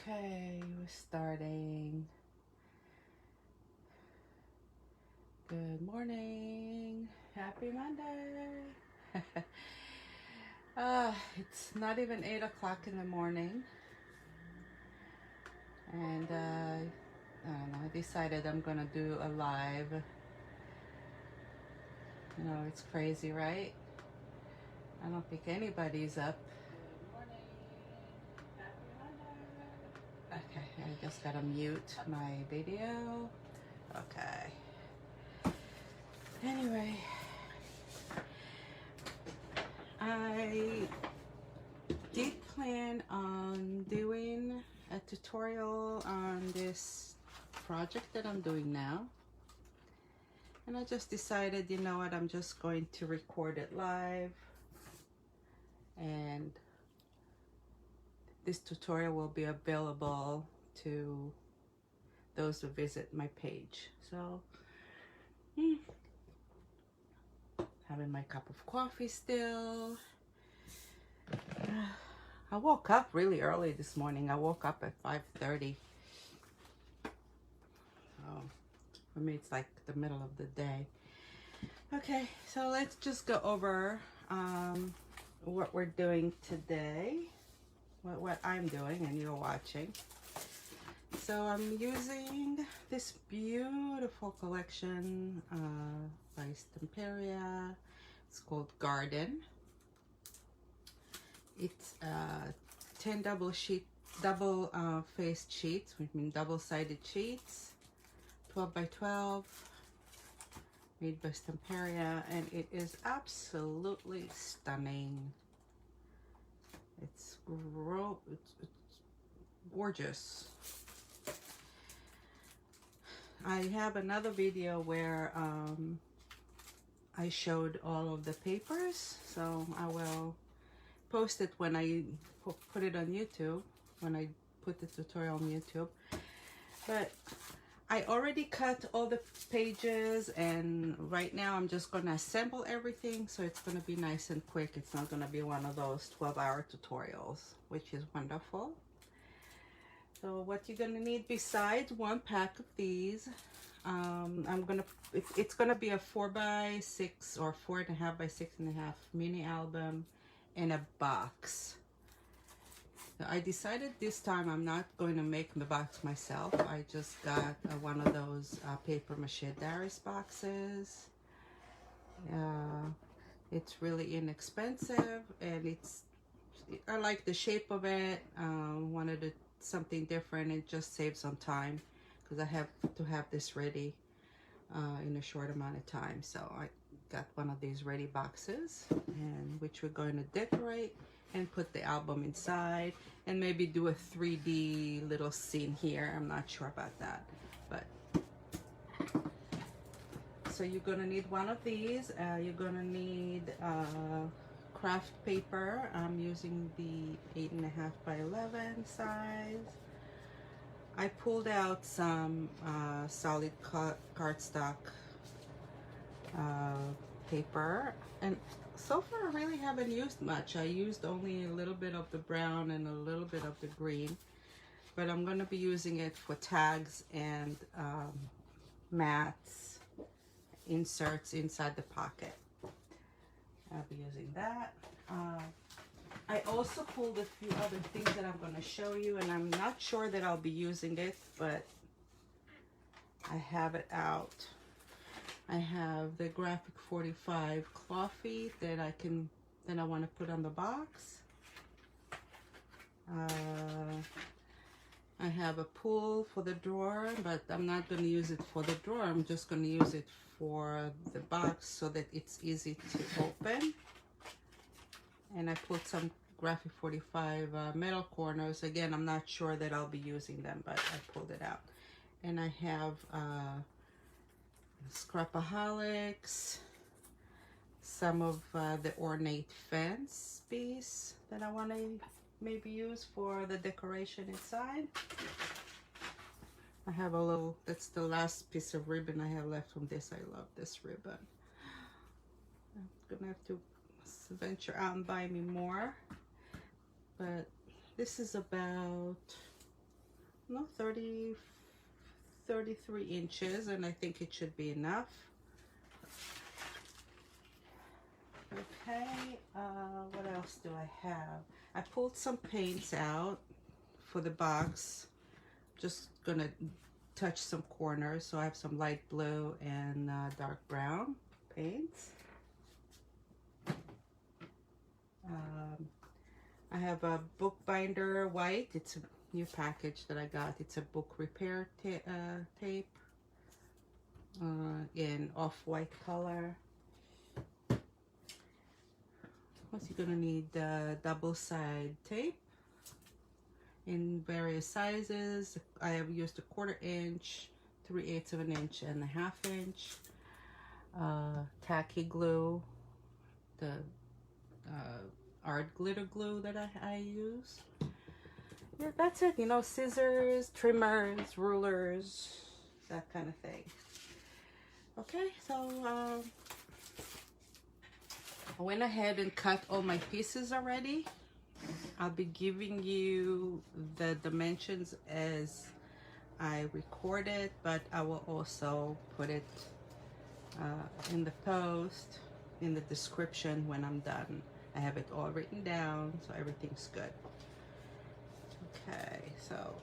Okay, we're starting. Good morning. Happy Monday. It's not even 8 o'clock in the morning. And I don't know, I decided I'm gonna do a live. You know, it's crazy, right? I don't think anybody's up. Good morning. Happy Monday. Okay, I just gotta mute my video. Okay. Anyway, I did plan on doing a tutorial on this project that I'm doing now. And I just decided, you know what, I'm just going to record it live. And this tutorial will be available to those who visit my page. So, having my cup of coffee still. I woke up really early this morning. I woke up at 5:30. So for me, it's like the middle of the day. Okay, so let's just go over what we're doing today, what I'm doing and you're watching. So I'm using this beautiful collection by Stamperia. It's called Garden. It's 10 double faced sheets, which means double-sided sheets, 12 by 12, made by Stamperia, and it is absolutely stunning. It's gorgeous. I have another video where I showed all of the papers, so I will post it when I put it on YouTube, when I put the tutorial on YouTube. But I already cut all the pages, and right now I'm just gonna assemble everything, so it's gonna be nice and quick. It's not gonna be one of those 12-hour tutorials, which is wonderful. So what you're gonna need besides one pack of these, it's gonna be a 4x6 or 4.5 by 6.5 mini album in a box. So I decided this time I'm not going to make the box myself. I just got one of those paper mache Darice boxes. It's really inexpensive, and I like the shape of it. Wanted something different. It just saves some time because I have to have this ready in a short amount of time. So I got one of these ready boxes, and which we're going to decorate and put the album inside, and maybe do a 3D little scene here. I'm not sure about that, but so you're gonna need one of these. You're gonna need craft paper. I'm using the 8.5 by 11 size. I pulled out some solid cardstock paper, and so far I really haven't used much. I used only a little bit of the brown and a little bit of the green, but I'm going to be using it for tags and mats, inserts inside the pocket. I'll be using that. I also pulled a few other things that I'm going to show you, and I'm not sure that I'll be using it, but I have it out. I have the Graphic 45 claw feet that I want to put on the box. I have a pull for the drawer, but I'm not going to use it for the drawer. I'm just going to use it for the box so that it's easy to open. And I put some Graphic 45 metal corners. Again, I'm not sure that I'll be using them, but I pulled it out. And I have scrapaholics, some of the Ornate fence piece that I want to maybe use for the decoration inside. I have a little, that's the last piece of ribbon I have left from this. I love this ribbon. I'm gonna have to venture out and buy me more, but this is about no, 33 inches, and I think it should be enough. Okay, what else do I have? I pulled some paints out for the box. Just gonna touch some corners. So I have some light blue and dark brown paints. I have a book binder white. It's a new package that I got. It's a book repair tape in off-white color. Also, you're gonna need double-side tape in various sizes. I have used a 1/4 inch, 3/8 of an inch, and a 1/2 inch. Tacky glue, the art glitter glue that I use. Yeah, that's it. You know, scissors, trimmers, rulers, that kind of thing. Okay, so I went ahead and cut all my pieces already. I'll be giving you the dimensions as I record it, but I will also put it in the post, in the description when I'm done. I have it all written down, so everything's good. Okay, so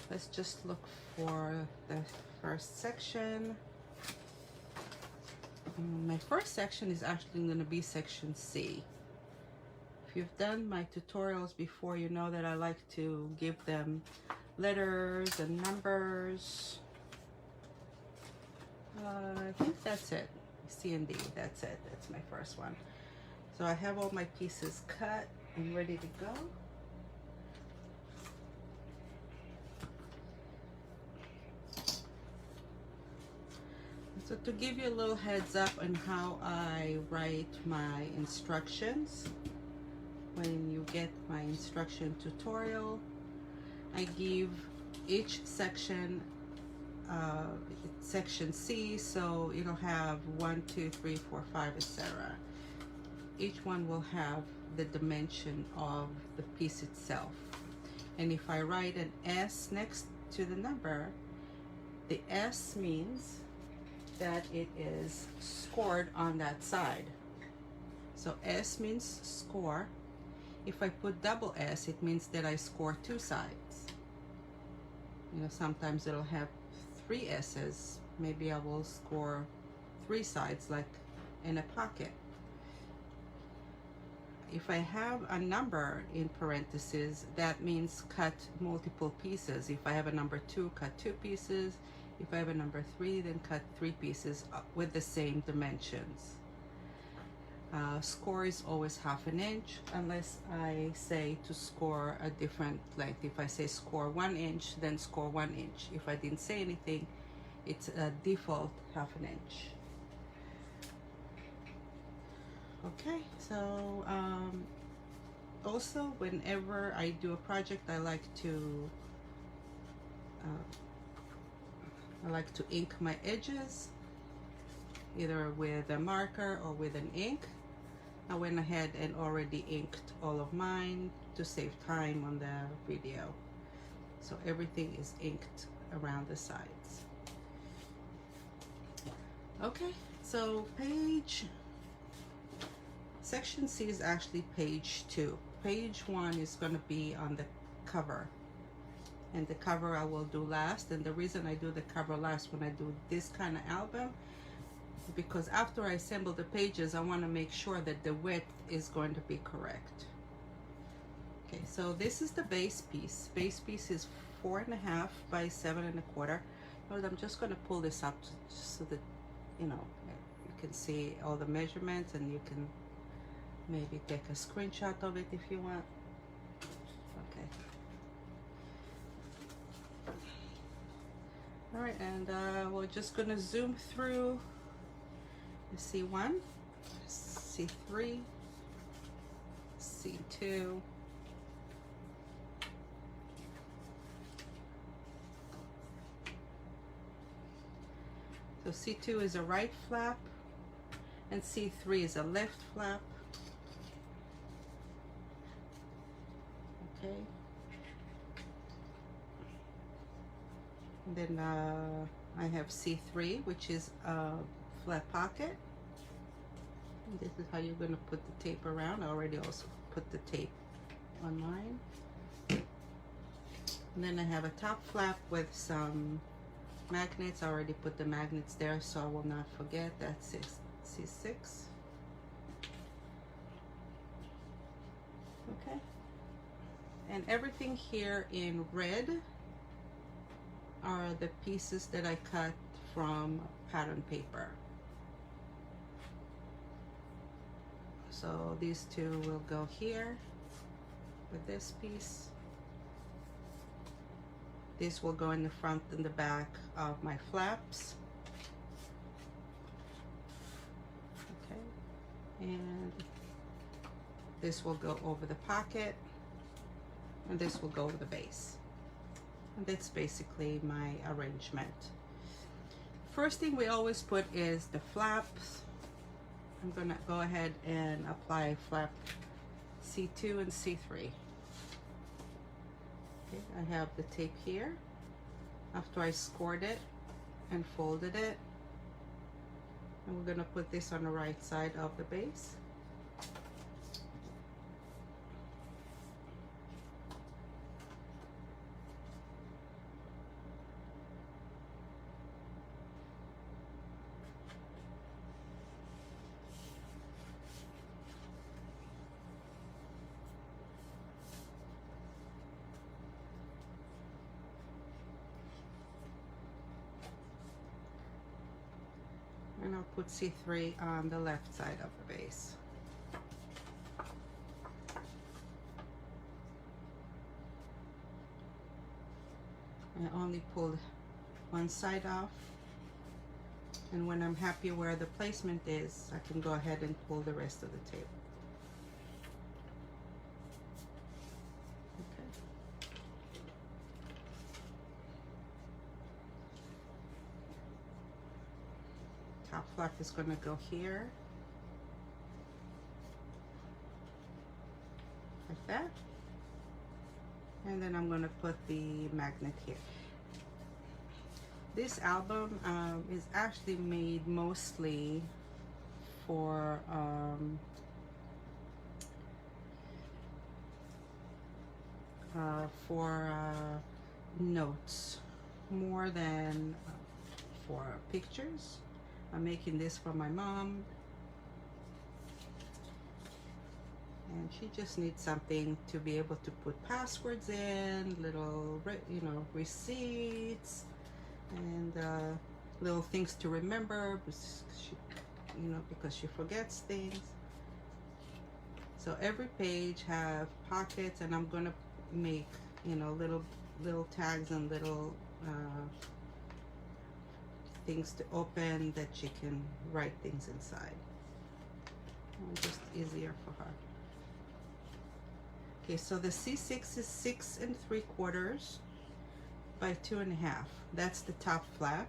let's just look for the first section. My first section is actually going to be section C. If you've done my tutorials before, you know that I like to give them letters and numbers. I think that's it. C and D, that's it. That's my first one. So I have all my pieces cut and ready to go. So to give you a little heads up on how I write my instructions, when you get my instruction tutorial, I give each section section C, so it'll have 1, 2, 3, 4, 5, etc. Each one will have the dimension of the piece itself. And if I write an S next to the number, the S means that it is scored on that side. So S means score. If I put double S, it means that I score 2 sides. You know, sometimes it'll have 3 S's. Maybe I will score 3 sides, like in a pocket. If I have a number in parentheses, that means cut multiple pieces. If I have a number 2, cut 2 pieces. If I have a number 3, then cut 3 pieces with the same dimensions. Score is always 1/2 inch, unless I say to score a different length. If I say score 1 inch, then score 1 inch. If I didn't say anything, it's a default 1/2 inch. Okay, so also whenever I do a project, I like to ink my edges, either with a marker or with an ink. I went ahead and already inked all of mine to save time on the video. So everything is inked around the sides. Okay, so section C is actually page 2. Page 1 is going to be on the cover. And the cover I will do last. And the reason I do the cover last when I do this kind of album, because after I assemble the pages, I want to make sure that the width is going to be correct. Okay, so this is the base piece. Base piece is 4.5 by 7 1/4. But I'm just going to pull this up so that you know you can see all the measurements, and you can maybe take a screenshot of it if you want. Okay. All right, and we're just going to zoom through C1, C3, C2, so C2 is a right flap, and C3 is a left flap. Okay. And then I have C3, which is a flat pocket. And this is how you're going to put the tape around. I already also put the tape on mine. And then I have a top flap with some magnets. I already put the magnets there, so I will not forget. That's C6. Okay. And everything here in red are the pieces that I cut from pattern paper. So these two will go here with this piece. This will go in the front and the back of my flaps. Okay, and this will go over the pocket, and this will go over the base. And that's basically my arrangement. First thing we always put is the flaps. I'm gonna go ahead and apply flap C2 and C3. Okay, I have the tape here. After I scored it and folded it, and we're gonna put this on the right side of the base. And I'll put C3 on the left side of the base. I only pulled one side off, and when I'm happy where the placement is, I can go ahead and pull the rest of the tape. Top flap is going to go here, like that, and then I'm going to put the magnet here. This album is actually made mostly for notes more than for pictures. I'm making this for my mom, and she just needs something to be able to put passwords in, little, you know, receipts, and little things to remember, because she, you know, because she forgets things. So every page have pockets, and I'm gonna make, you know, little tags and little things to open that she can write things inside. Just easier for her. Okay, so the C6 is 6 3/4 by 2 1/2. That's the top flap.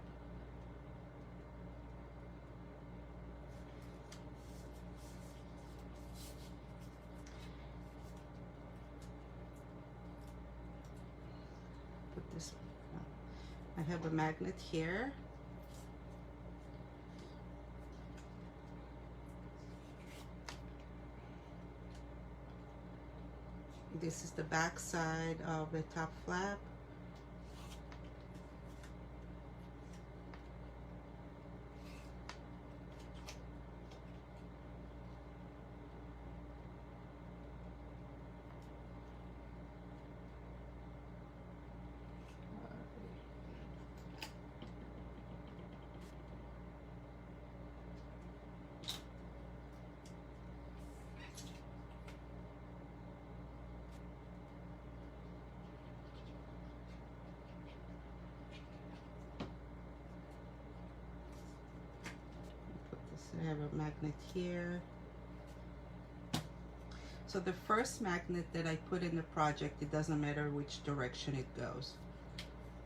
Put this. I have a magnet here. This is the back side of the top flap. I have a magnet here. So the first magnet that I put in the project, it doesn't matter which direction it goes.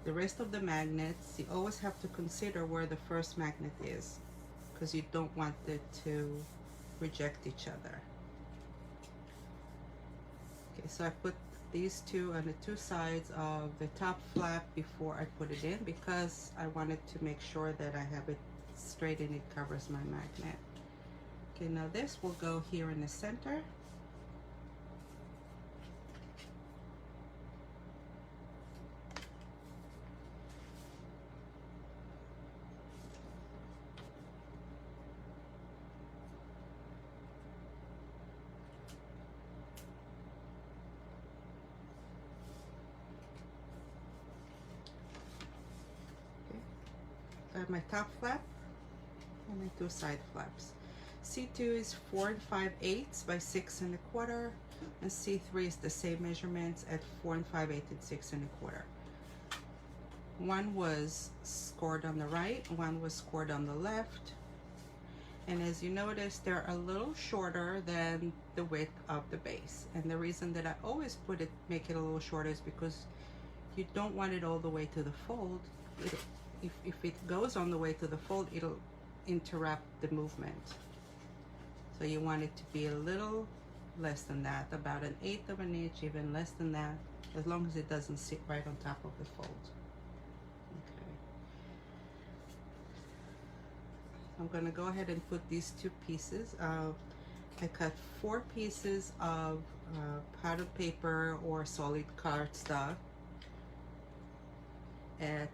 The rest of the magnets, you always have to consider where the first magnet is, because you don't want it to reject each other. Okay, so I put these two on the two sides of the top flap before I put it in, because I wanted to make sure that I have it straight and it covers my magnet. Okay, now this will go here in the center. My top flap and my two side flaps. C2 is 4 5/8 by 6 1/4, and C3 is the same measurements at 4 5/8 and 6 1/4. One was scored on the right, one was scored on the left, and as you notice, they're a little shorter than the width of the base. And the reason that I always make it a little shorter is because you don't want it all the way to the fold. If it goes on the way to the fold, it'll interrupt the movement. So you want it to be a little less than that, about 1/8 of an inch, even less than that, as long as it doesn't sit right on top of the fold. Okay. I'm gonna go ahead and put these two pieces. I cut 4 pieces of powdered paper or solid cardstock at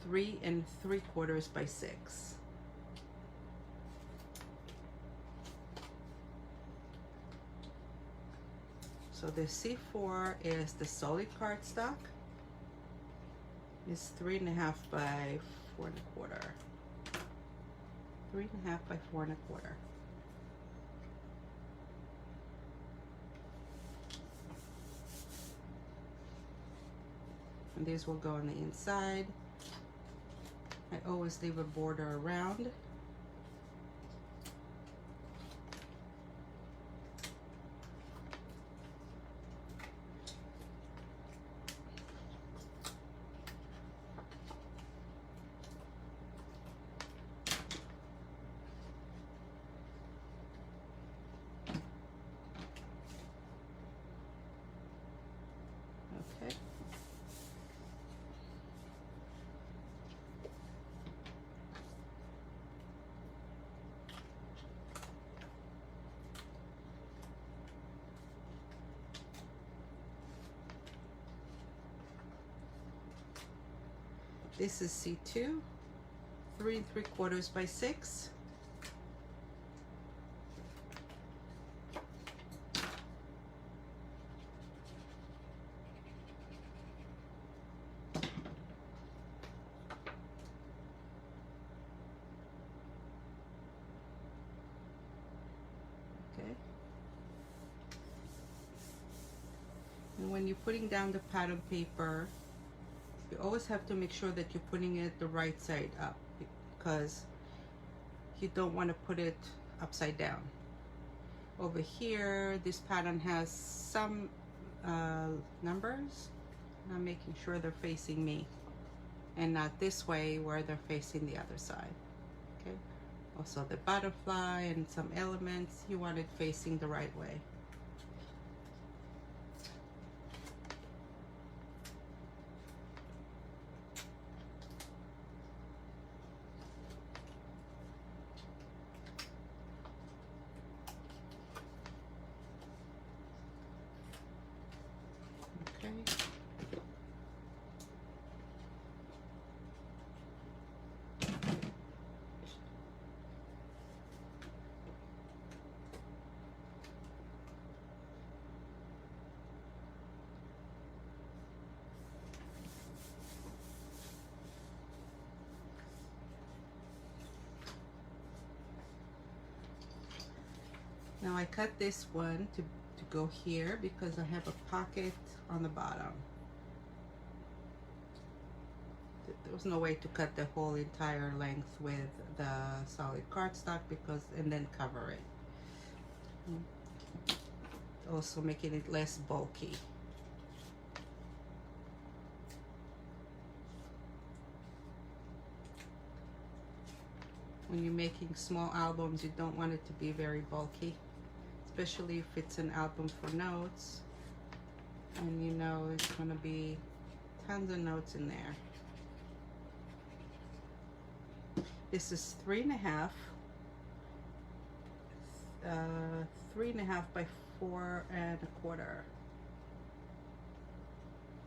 3 3/4 by 6. So the C4 is the solid cardstock. It's 3 1/2 by 4 1/4. 3 1/2 by 4 1/4. And these will go on the inside. I always leave a border around. Okay. This is C2, 3 3/4 by 6. Okay. And when you're putting down the pattern paper, you always have to make sure that you're putting it the right side up, because you don't want to put it upside down. Over here, this pattern has some numbers. I'm making sure they're facing me and not this way where they're facing the other side. Okay. Also the butterfly and some elements, you want it facing the right way. Now I cut this one to go here because I have a pocket on the bottom. There was no way to cut the whole entire length with the solid cardstock and then cover it. Also making it less bulky. When you're making small albums, you don't want it to be very bulky, especially if it's an album for notes, and you know it's going to be tons of notes in there. This is 3.5, 3.5 by 4.25.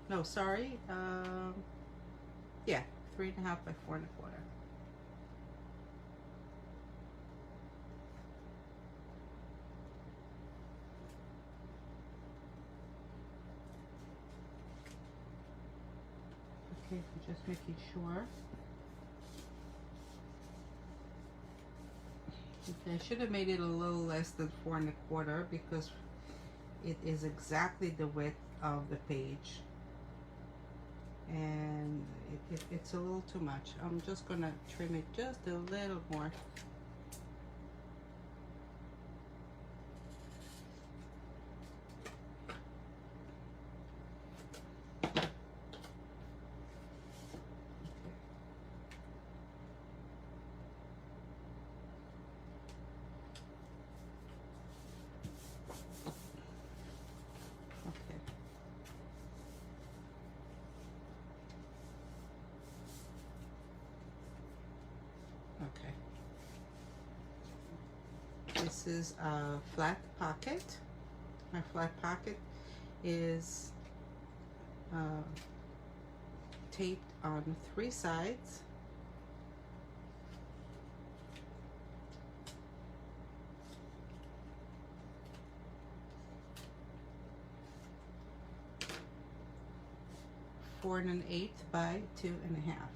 No, sorry. Yeah, 3.5 by 4.25. Okay, just making sure. Okay, I should have made it a little less than 4.25 because it is exactly the width of the page, and it's a little too much. I'm just gonna trim it just a little more. Okay. This is a flat pocket. My flat pocket is taped on 3 sides. Four and 1/8 by 2.5.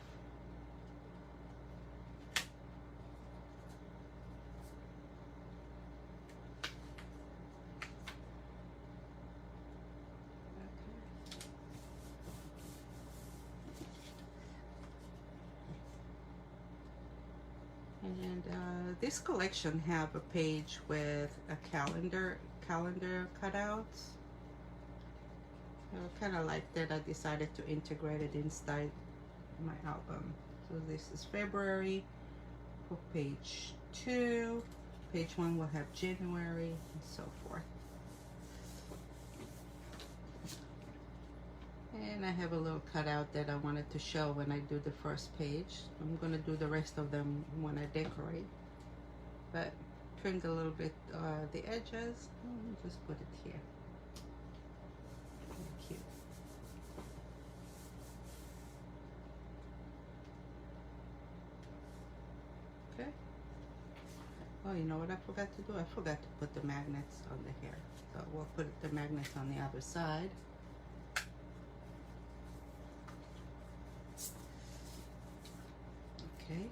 And this collection have a page with a calendar cutouts. I kind of like that. I decided to integrate it inside my album. So this is February for page 2. Page 1 will have January and so forth. And I have a little cutout that I wanted to show when I do the first page. I'm going to do the rest of them when I decorate. But trimmed a little bit the edges. Just put it here. Very cute. Okay. Oh, you know what I forgot to do? I forgot to put the magnets on the hair. So we'll put the magnets on the other side. Okay.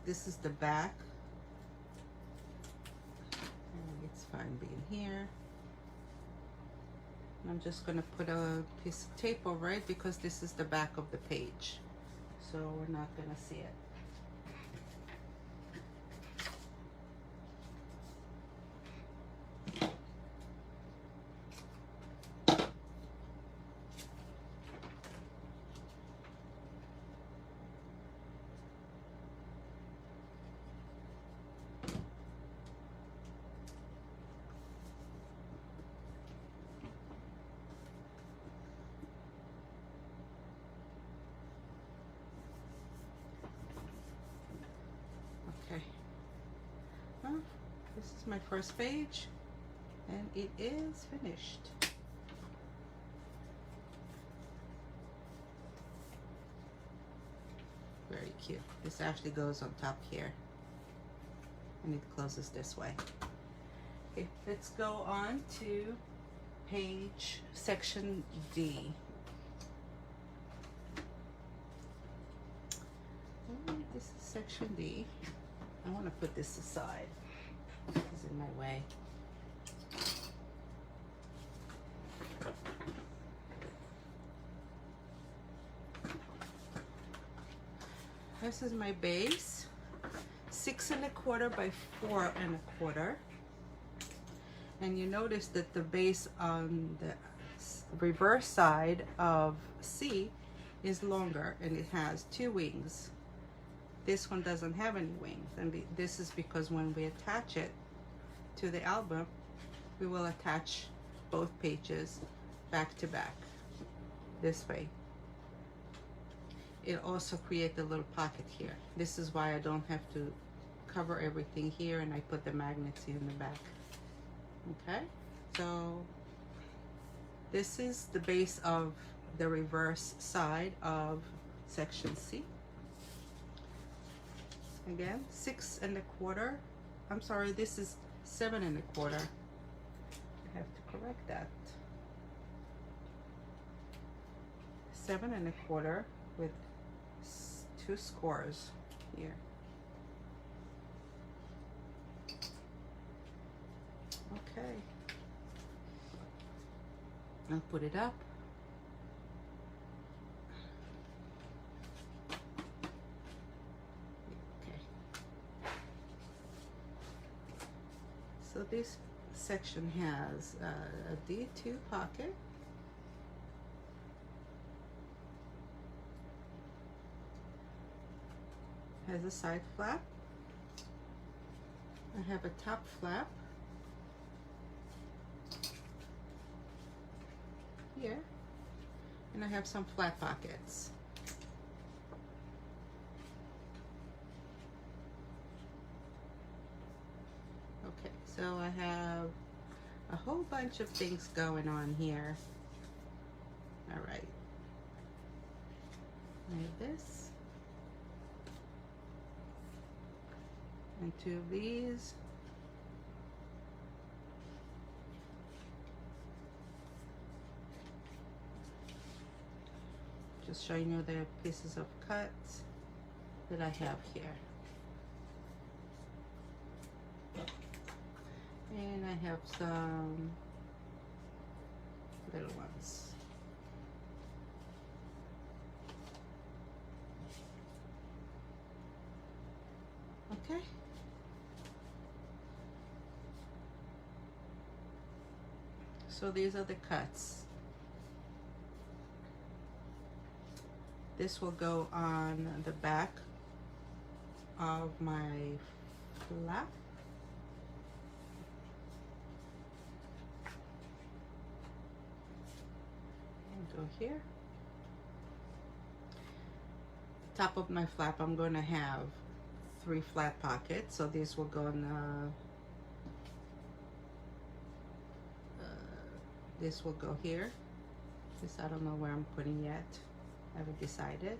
This is the back. And it's fine being here. I'm just going to put a piece of tape over it because this is the back of the page. So we're not going to see it. Okay. Well, this is my first page, and it is finished. Very cute. This actually goes on top here, and it closes this way. Okay, let's go on to section D. This is section D. I want to put this aside. This is in my way. This is my base. 6 1/4 by 4 1/4. And you notice that the base on the reverse side of C is longer and it has 2 wings. This one doesn't have any wings, and this is because when we attach it to the album, we will attach both pages back to back this way. It also creates a little pocket here. This is why I don't have to cover everything here, and I put the magnets in the back. Okay, so this is the base of the reverse side of section C. Again, 6 1/4. I'm sorry, this is 7 1/4. I have to correct that. 7 1/4 with 2 scores here. Okay, I'll put it up. Okay, so this section has a D2 pocket, has a side flap. I have a top flap here, and I have some flat pockets. Okay, so I have a whole bunch of things going on here. All right, I have this and 2 of these. Just showing you the pieces of cuts that I have here. And I have some little ones. Okay. So these are the cuts. This will go on the back of my flap. And go here. Top of my flap, I'm going to have 3 flat pockets, so these will go in this will go here. This I don't know where I'm putting yet. I haven't decided.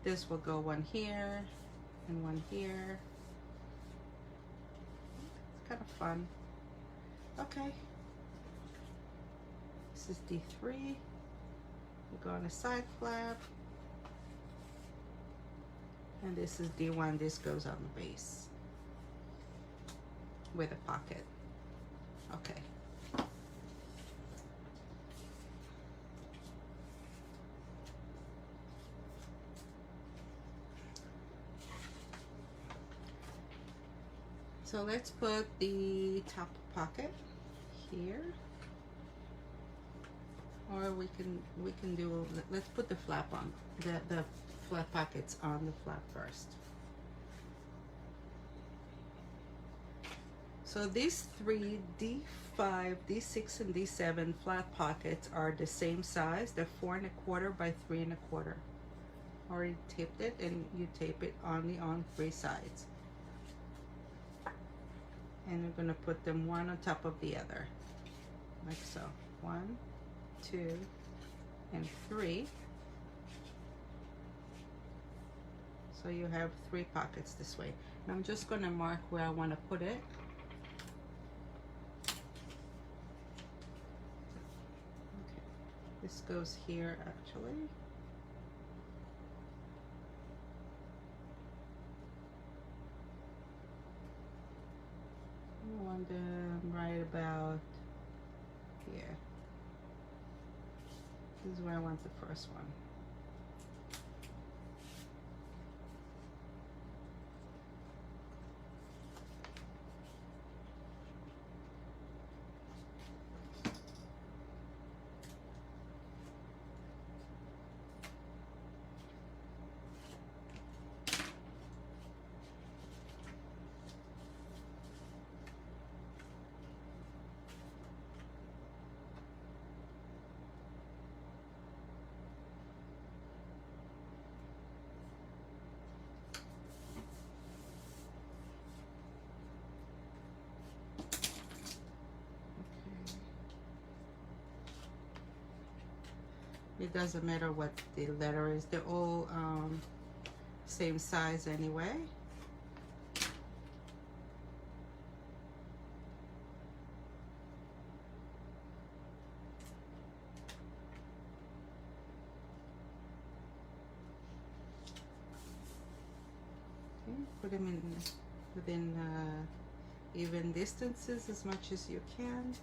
This will go one here and one here. It's kind of fun. Okay. This is D3. We go on the side flap. And this is D1. This goes on the base with a pocket. Okay. So let's put the top pocket here, or we can do. Let's put the flap on the flat pockets on the flap first. So these 3 D5, D6, and D7 flat pockets are the same size. They're 4 1/4 by 3 1/4. Already taped it, and you tape it only on 3 sides. And we're going to put them one on top of the other, like so. 1, 2, and 3. So you have 3 pockets this way. And I'm just going to mark where I want to put it. Okay. This goes here actually. I want them right about here. This is where I want the first one. It doesn't matter what the letter is. They're all same size anyway. Okay, put them in within even distances as much as you can.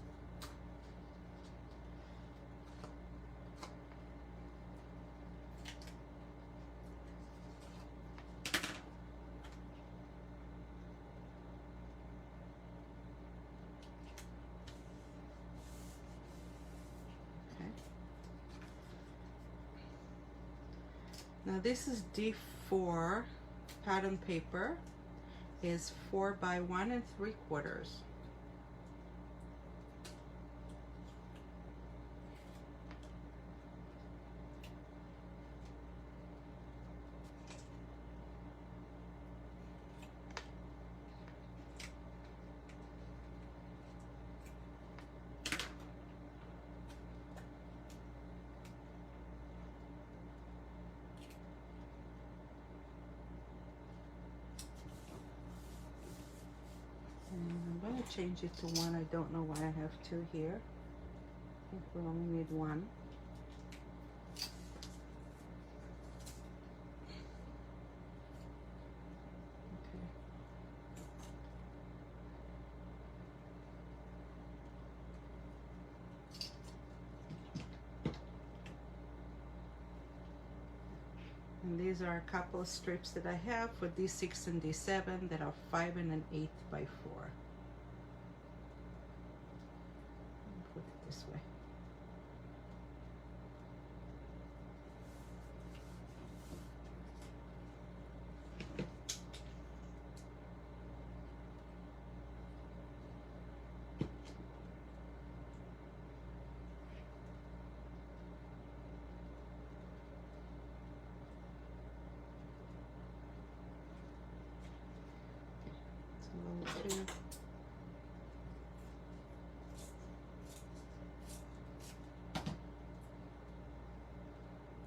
Now this is D4 pattern paper, is 4 by 1 3/4. I'm going to change it to 1. I don't know why I have 2 here. I think we only need 1. Okay. And these are a couple of strips that I have for D6 and D7 that are 5 and 1/8 by 4. Put it this way.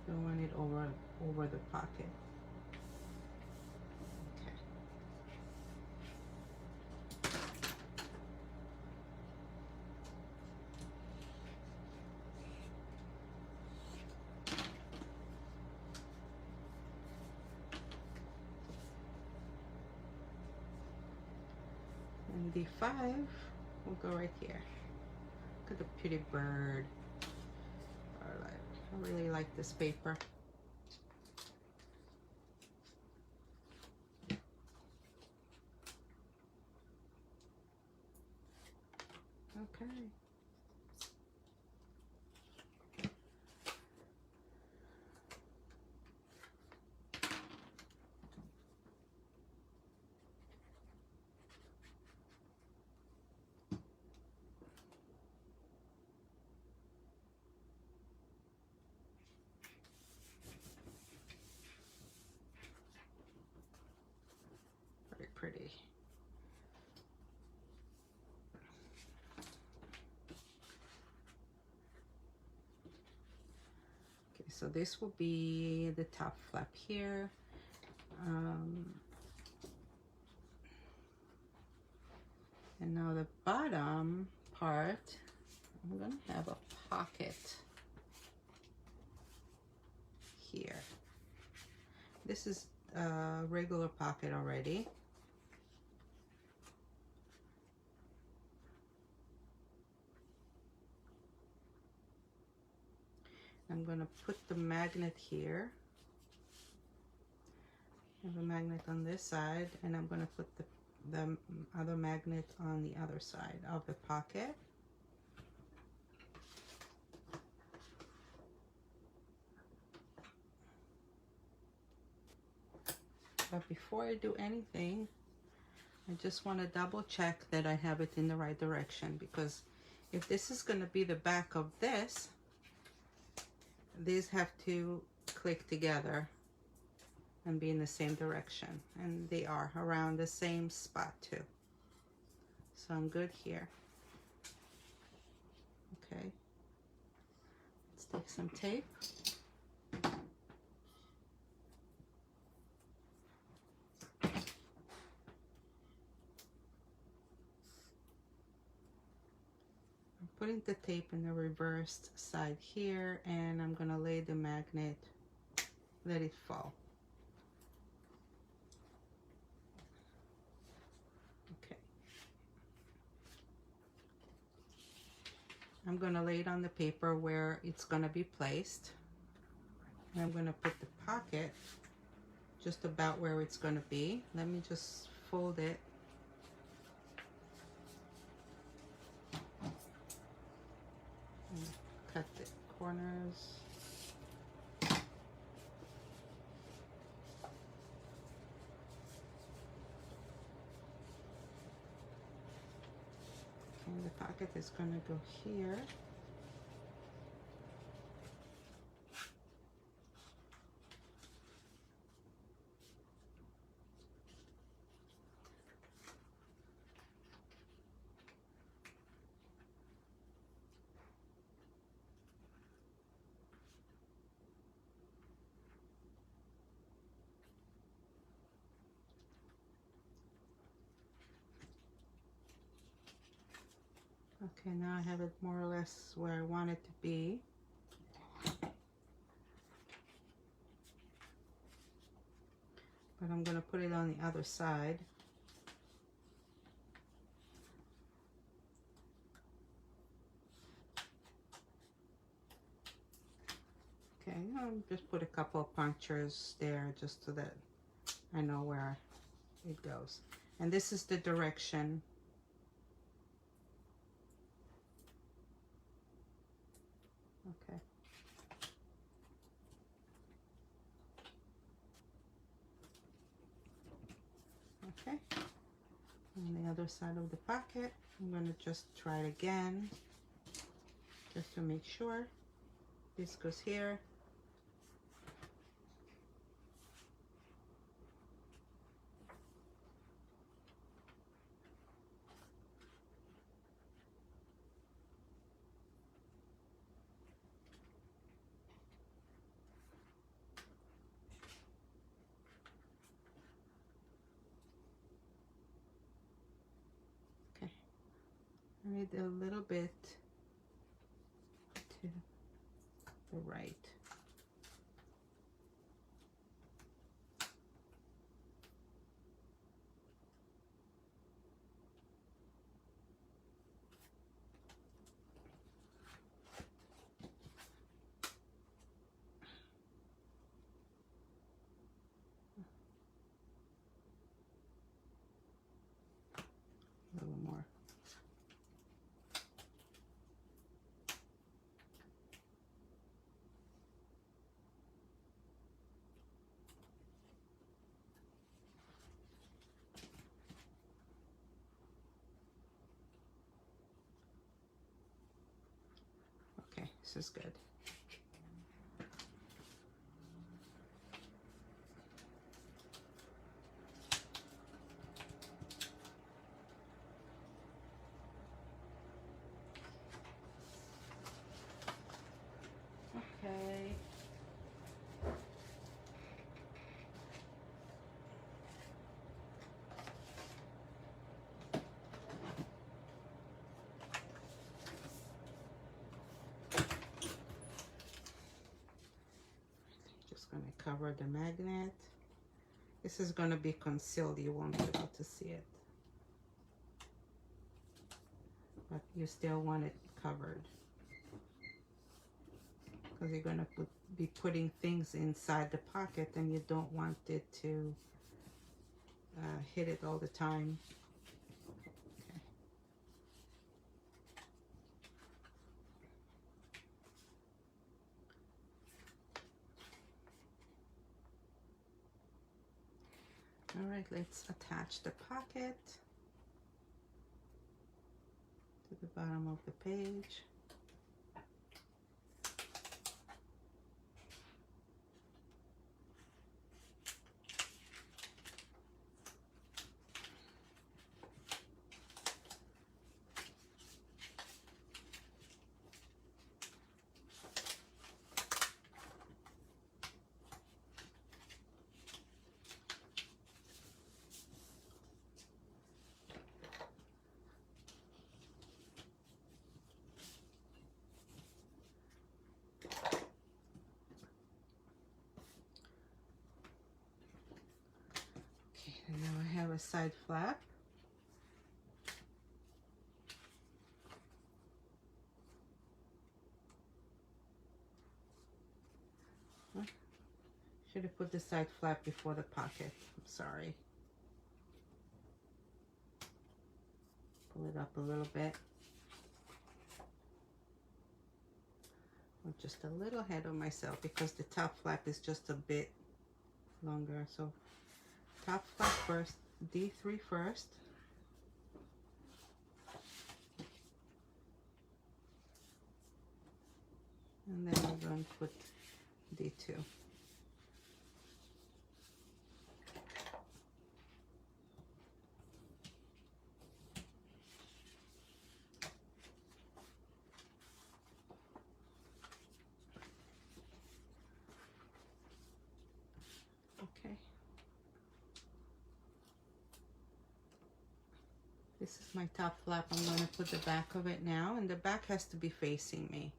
Don't want it over the pocket. Okay. And D5 will go right here. Look at the pretty bird. I really like this paper. Okay. Very pretty. So this will be the top flap here. And now the bottom part, I'm gonna have a pocket here. This is a regular pocket already. I'm going to put the magnet here. I have a magnet on this side, and I'm going to put the other magnet on the other side of the pocket. But before I do anything, I just want to double check that I have it in the right direction, because if this is going to be the back of this, these have to click together and be in the same direction, and they are around the same spot too. So I'm good here. Okay, let's Take some tape. Putting the tape in the reversed side here, and I'm gonna lay the magnet, let it fall. Okay. I'm gonna lay it on the paper where it's gonna be placed. And I'm gonna put the pocket just about where it's gonna be. Let me just fold it. Cut the corners. And the pocket is going to go here. Okay, now I have it more or less where I want it to be. But I'm going to put it on the other side. Okay, I'll just put a couple of punctures there just so that I know where it goes. And this is the direction. Okay. Okay. On the other side of the pocket, I'm going to just try it again, just to make sure. This goes here. I need a little bit to the right. A little more. Okay, this is good. Okay. Just going to cover the magnet. This is going to be concealed. You won't be able to see it. But you still want it covered, because you're going to be putting things inside the pocket and you don't want it to hit it all the time. Okay. All right, let's attach the pocket to the bottom of the page. a side flap. Should have put the side flap before the pocket. I'm sorry. Pull it up a little bit. I'm just a little ahead of myself because the top flap is just a bit longer. So top flap first, D3 first. And then we're going to put D2. Okay. This is my top flap. I'm going to put the back of it now, and the back has to be facing me.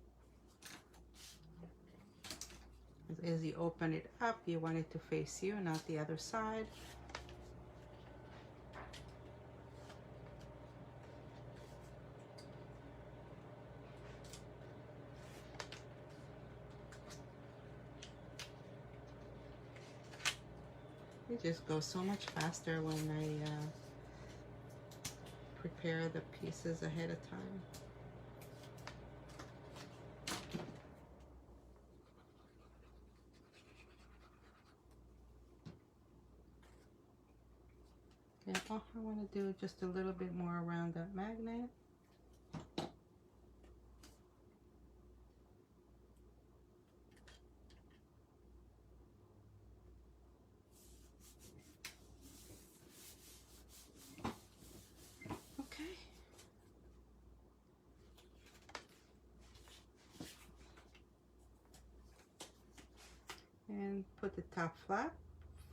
As you open it up, you want it to face you, not the other side. It just goes so much faster when I prepare the pieces ahead of time. Okay, all I want to do is just a little bit more around that magnet. Okay. And put the top flap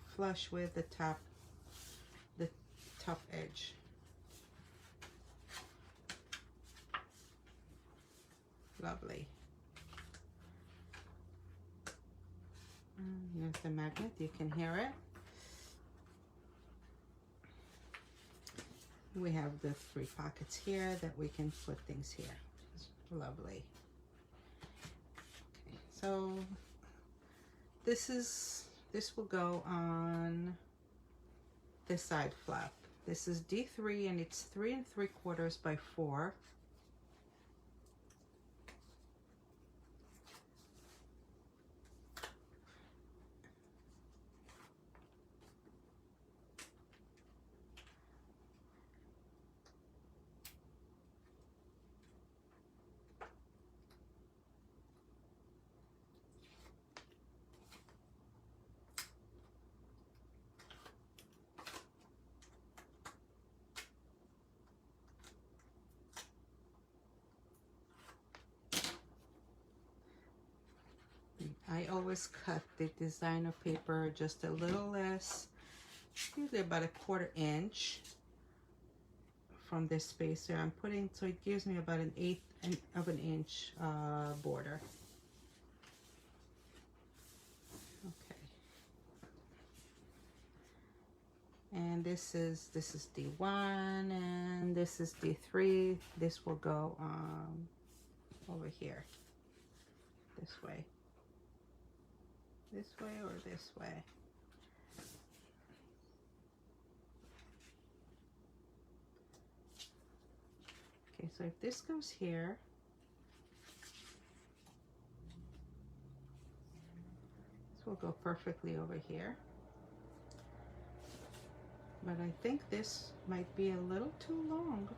flush with the top edge. Lovely. There's the magnet, you can hear it. We have the 3 pockets here that we can put things here. It's lovely. Okay, so this will go on this side flap. This is D3 and it's 3 3/4 by 4. I always cut the designer paper just a little less, usually about a 1/4 inch from this spacer I'm putting, so it gives me about 1/8 of an inch border. Okay. And this is D1 and this is D3. This will go over here, this way. This way or this way. Okay, so if this goes here, this will go perfectly over here. But I think this might be a little too long.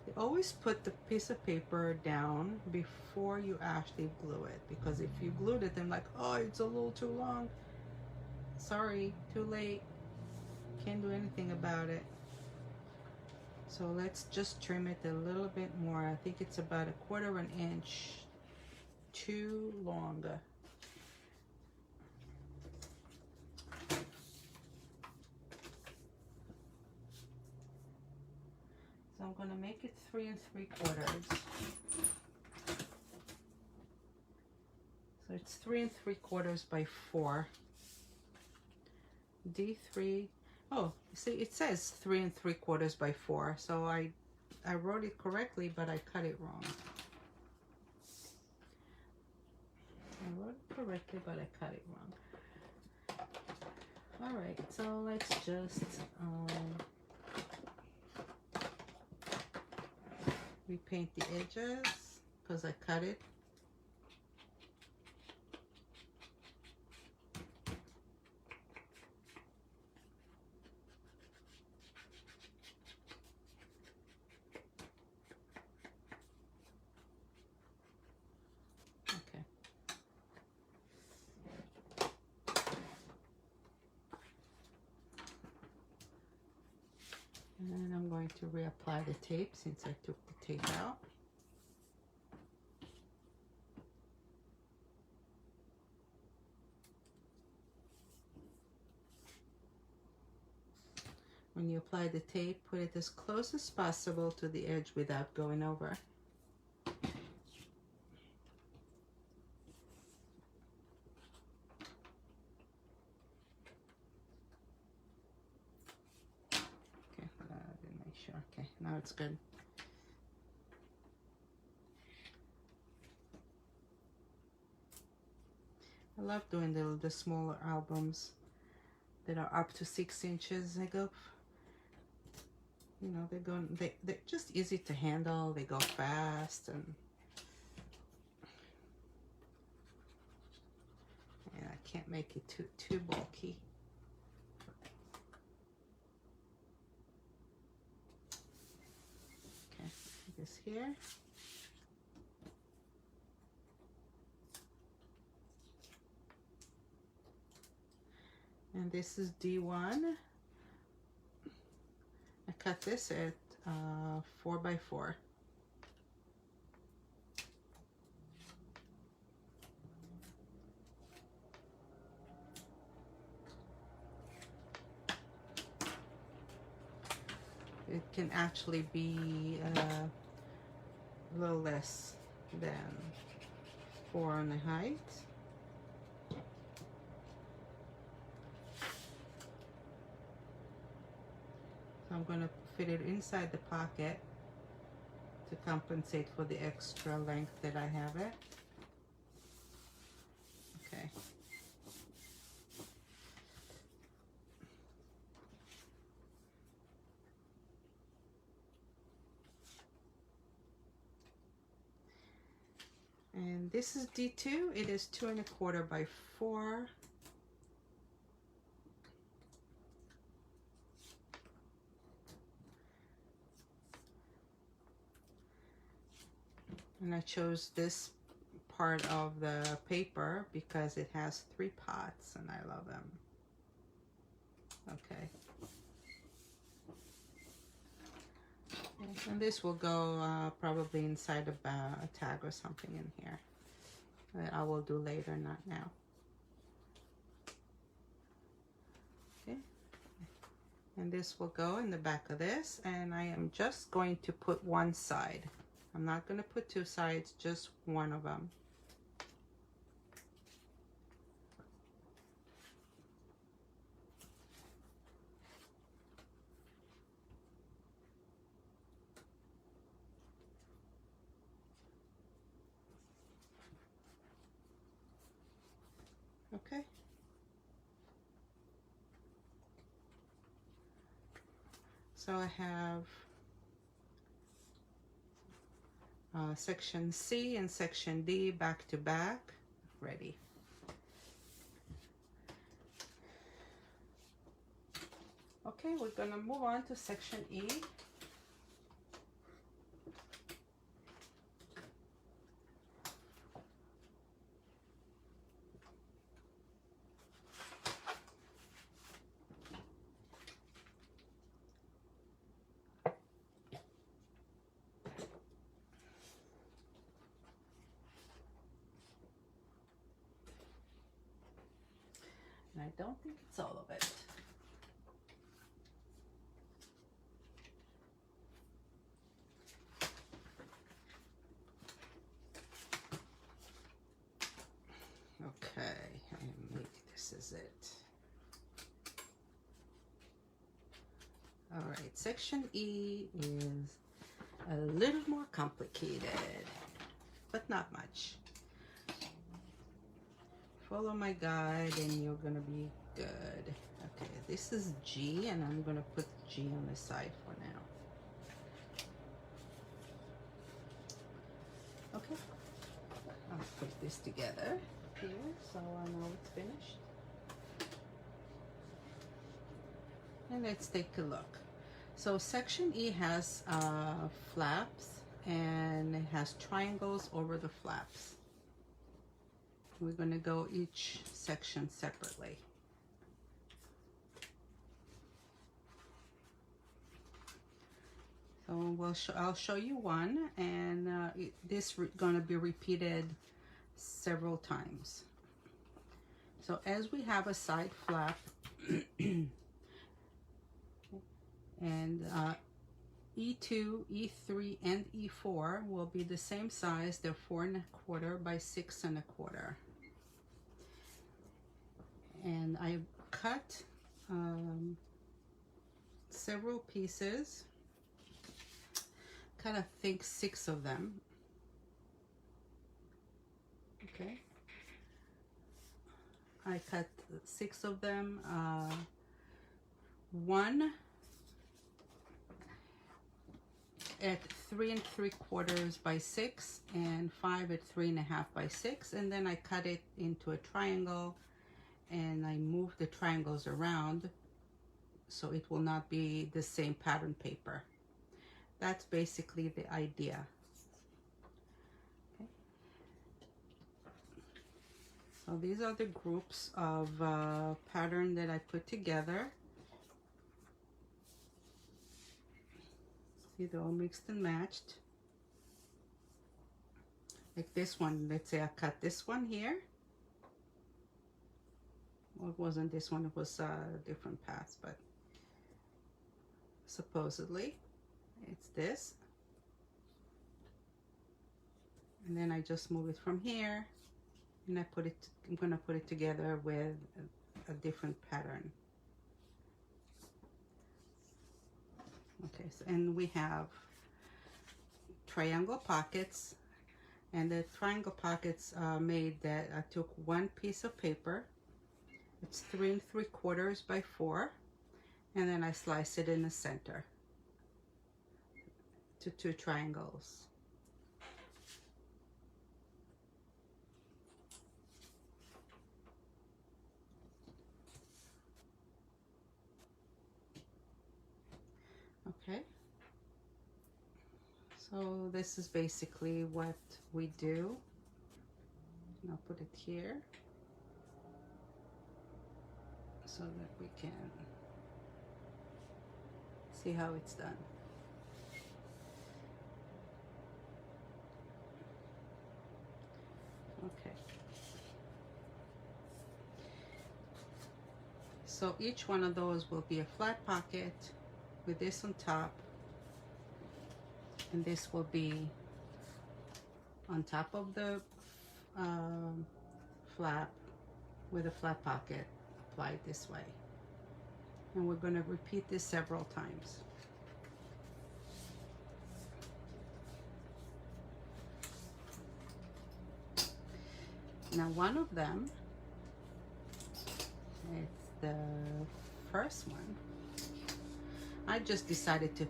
You always put the piece of paper down before you actually glue it, because if you glued it, then like, oh, it's a little too long. Sorry, too late. Can't do anything about it. So let's just trim it a little bit more. I think it's about 1/4 inch too long. So I'm going to make it 3 3/4. So it's 3 3/4 by 4. D3. Oh, see, it says 3 3/4 by 4, so I wrote it correctly, but I cut it wrong. I wrote it correctly, but I cut it wrong. All right, so let's just repaint the edges because I cut it. Okay. And then I'm going to reapply the tape since I took the tape out. When you apply the tape, put it as close as possible to the edge without going over. Okay, didn't make sure. Okay, now it's good. I love doing the smaller albums that are up to 6 inches. They go, you know, they're just easy to handle. They go fast, and I can't make it too bulky. Okay, this here. And this is D1. I cut this at 4 by 4. It can actually be a little less than 4 on the height. So I'm going to fit it inside the pocket to compensate for the extra length that I have it. Okay. And this is D2. It is 2 1/4 by 4. And I chose this part of the paper because it has 3 pots and I love them. Okay. And this will go probably inside a tag or something in here that I will do later, not now. Okay. And this will go in the back of this, and I am just going to put one side. I'm not going to put 2 sides, just one of them. Okay. So I have section C and section D back to back ready. Okay, we're gonna move on to section E. And I don't think it's all of it. Okay, maybe this is it. All right, section E is a little more complicated, but not much. Follow my guide and you're gonna be good. Okay, this is G, and I'm gonna put G on the side for now. Okay, I'll put this together here so I know it's finished. And let's take a look. So section E has flaps, and it has triangles over the flaps. We're going to go each section separately. So I'll show you one, and this is going to be repeated several times. So as we have a side flap, and E2, E3, and E4 will be the same size. They're 4 1/4 by 6 1/4. And I cut several pieces, kind of think 6 of them. Okay, I cut 6 of them. One at 3 3/4 by 6, and 5 at 3 1/2 by 6, and then I cut it into a triangle, and I move the triangles around so it will not be the same pattern paper. That's basically the idea. Okay. So these are the groups of pattern that I put together. See, they're all mixed and matched. Like this one, let's say I cut this one here. Well, it wasn't this one, it was a different path, but supposedly it's this. And then I just move it from here, and I'm gonna put it together with a different pattern. Okay, so, and we have triangle pockets, and the triangle pockets made that I took one piece of paper. It's 3 3/4 by 4, and then I slice it in the center to 2 triangles. Okay, so this is basically what we do. And I'll put it here so that we can see how it's done. Okay, so each one of those will be a flat pocket with this on top, and this will be on top of the flap with a flat pocket applied this way. And we're going to repeat this several times. Now one of them, it's the first one. I just decided to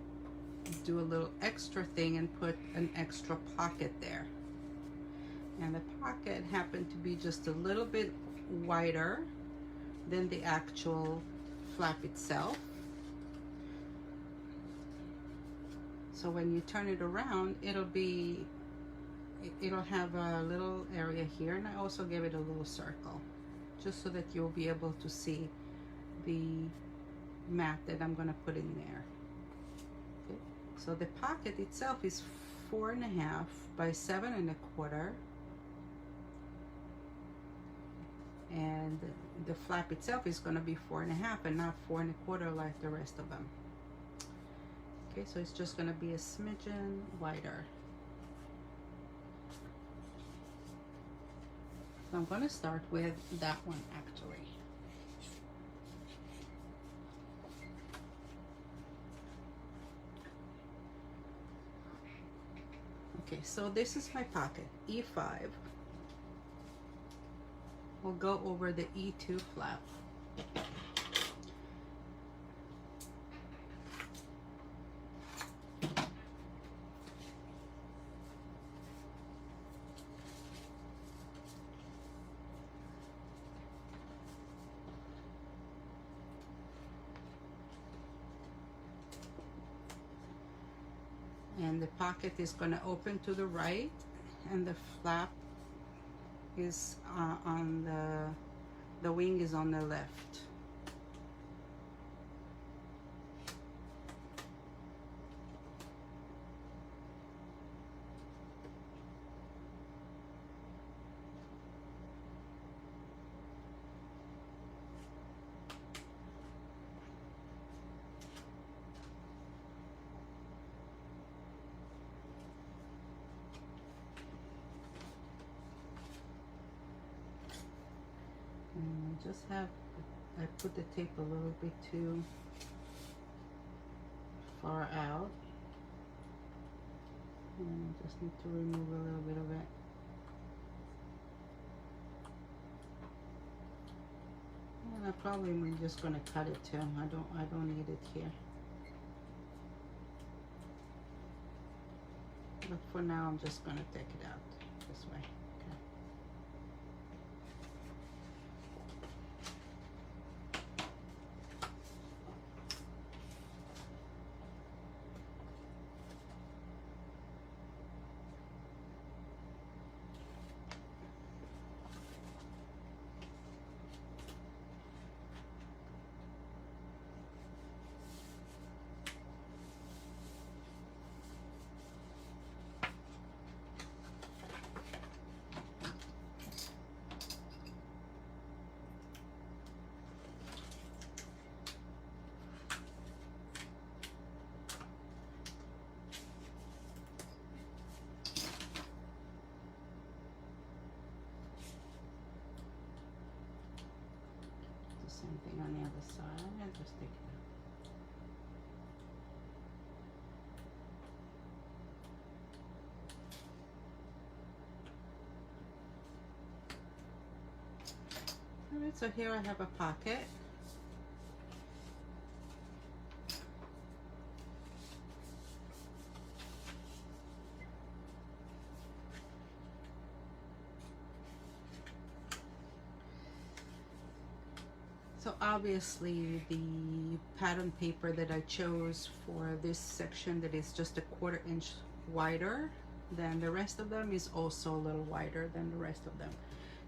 do a little extra thing and put an extra pocket there. And the pocket happened to be just a little bit wider than the actual flap itself. So when you turn it around, it'll have a little area here, and I also gave it a little circle just so that you'll be able to see the mat that I'm going to put in there. Okay. So the pocket itself is 4 1/2 by 7 1/4, and the flap itself is going to be 4 1/2 and not 4 1/4 like the rest of them. Okay, so it's just going to be a smidgen wider. So I'm going to start with that one actually. Okay, so this is my pocket, E5. We'll go over the E2 flap. And the pocket is going to open to the right, and the flap is on the wing is on the left. And I put the tape a little bit too far out, and I just need to remove a little bit of it. And I probably am just gonna cut it too. I don't need it here. But for now, I'm just gonna take it out this way. Okay. Same thing on the other side, and just take it out. Alright, so here I have a pocket. So obviously the pattern paper that I chose for this section, that is just a 1/4 inch wider than the rest of them, is also a little wider than the rest of them.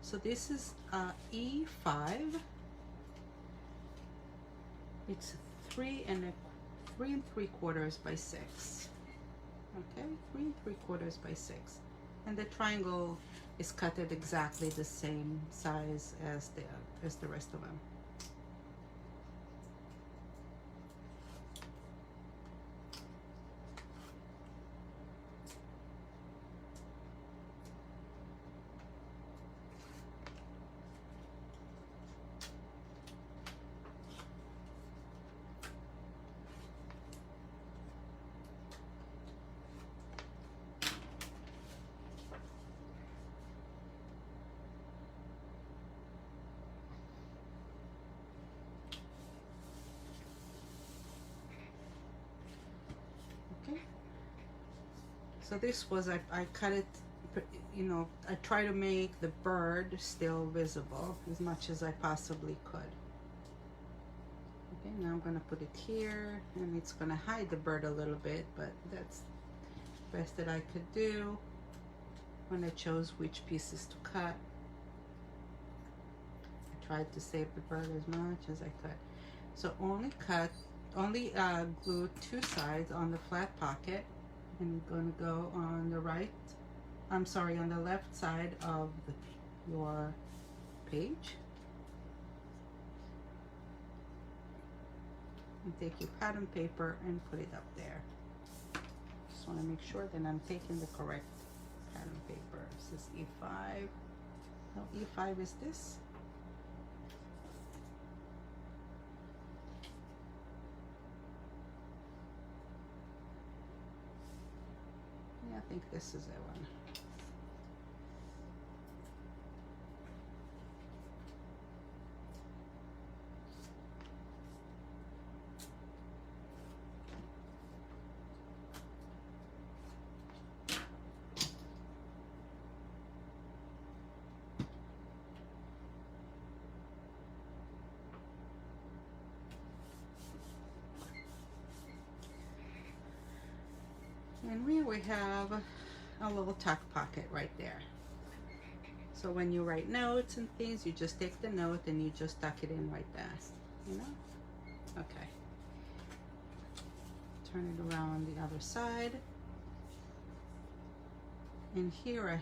So this is E5. It's 3 3/3 by 6. Okay, 3 3/4 by 6, and the triangle is cut at exactly the same size as the rest of them. So this was, I cut it, you know, I try to make the bird still visible as much as I possibly could. Okay, now I'm gonna put it here, and it's gonna hide the bird a little bit, but that's the best that I could do when I chose which pieces to cut. I tried to save the bird as much as I could. So only glue 2 sides on the flat pocket. And I'm going to go on the on the left side of your page. And take your pattern paper and put it up there. Just want to make sure that I'm taking the correct pattern paper. This is E5. No, E5 is this. think this is the one. And we have a little tuck pocket right there. So when you write notes and things, you just take the note and you just tuck it in right there, you know? Okay. Turn it around the other side. And here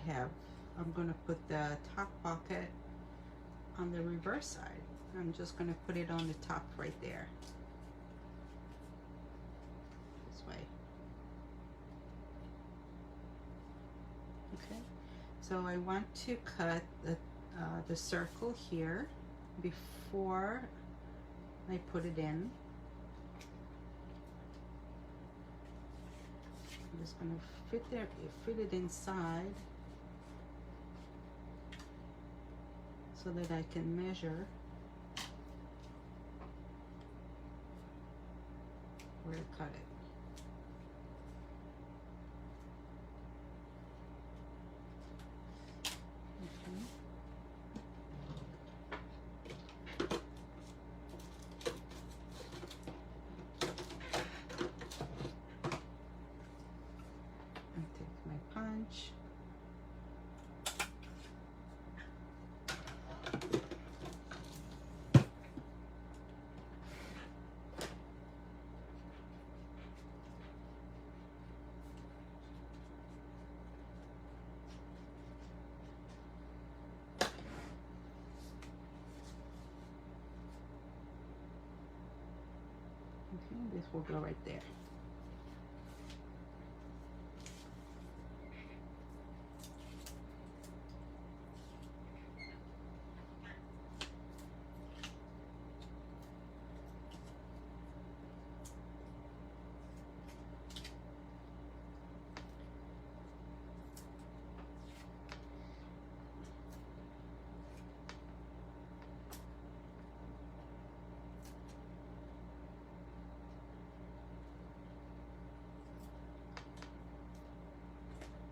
I'm gonna put the top pocket on the reverse side. I'm just gonna put it on the top right there. This way. Okay, so I want to cut the circle here before I put it in. I'm just going to fit it inside so that I can measure where to cut it. Okay, this will go right there.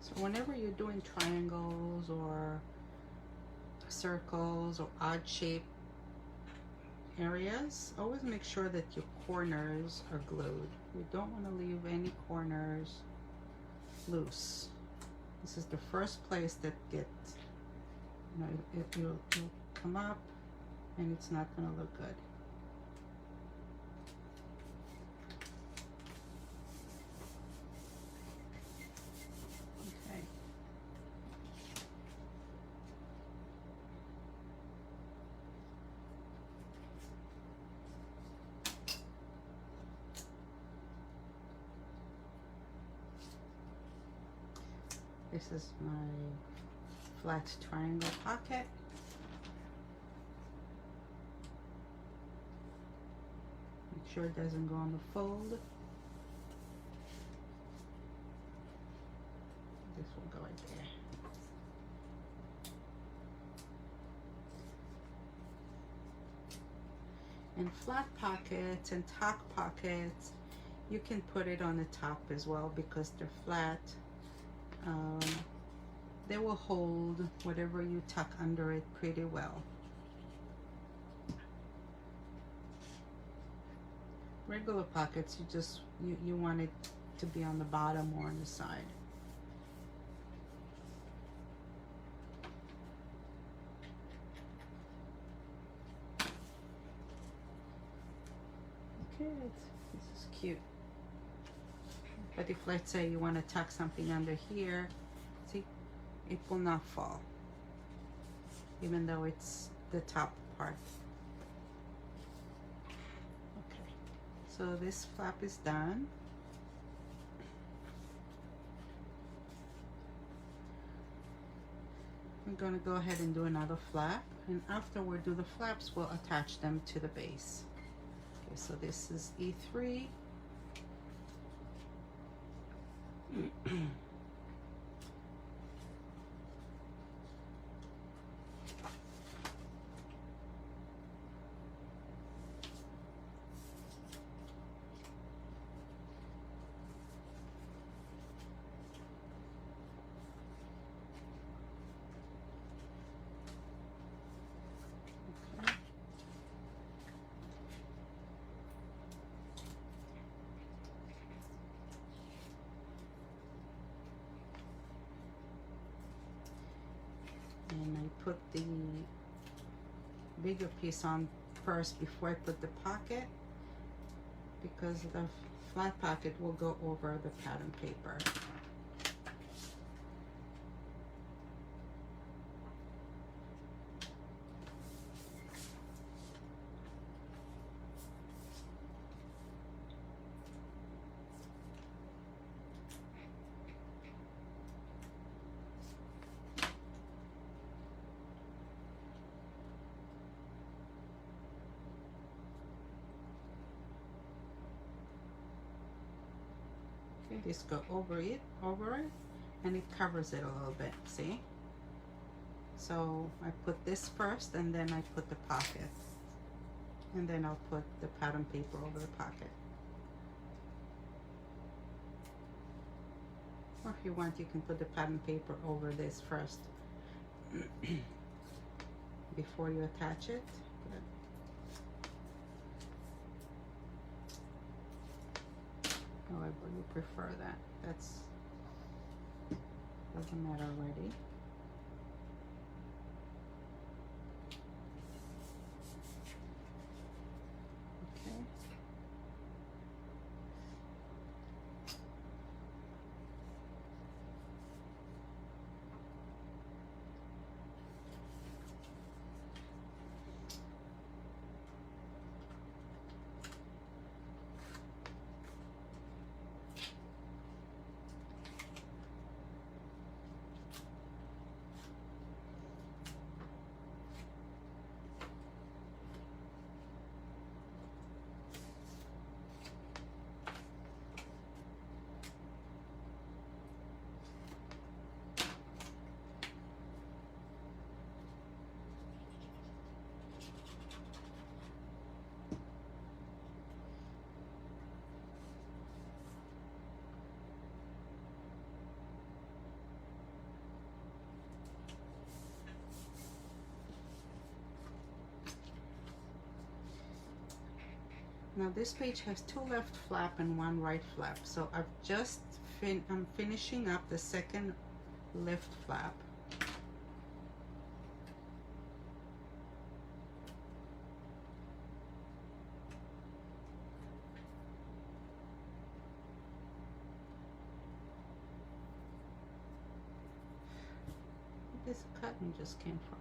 So whenever you're doing triangles or circles or odd shape areas, always make sure that your corners are glued. You don't want to leave any corners loose. This is the first place that gets, you know, it'll come up and it's not going to look good. This is my flat triangle pocket. Make sure it doesn't go on the fold. This will go right there. And flat pockets and tuck pockets, you can put it on the top as well because they're flat. They will hold whatever you tuck under it pretty well. Regular pockets, you want it to be on the bottom or on the side. Okay, this is cute. But if, let's say, you want to tuck something under here, see, it will not fall, even though it's the top part. Okay, so this flap is done. I'm going to go ahead and do another flap, and after we do the flaps, we'll attach them to the base. Okay, so this is E3. and I put the bigger piece on first before I put the pocket, because the flat pocket will go over the pattern paper. Okay, just go over it, and it covers it a little bit, see? So I put this first, and then I put the pocket, and then I'll put the pattern paper over the pocket. Or if you want, you can put the pattern paper over this first before you attach it. However you prefer that. That's doesn't matter already. Okay. Now this page has 2 left flap and 1 right flap. So I've just I'm finishing up the second left flap. Where this cotton just came from.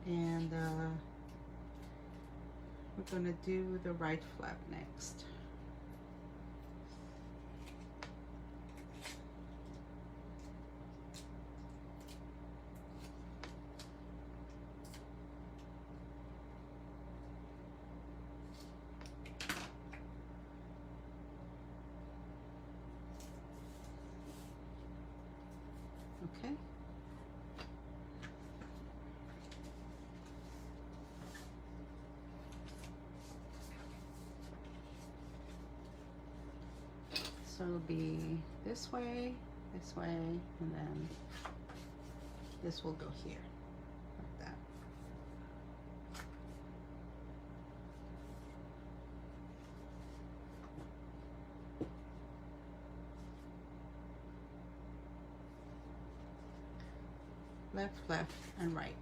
And we're going to do the right flap next. Okay. So it'll be this way, and then this will go here, like that. Left, left, and right.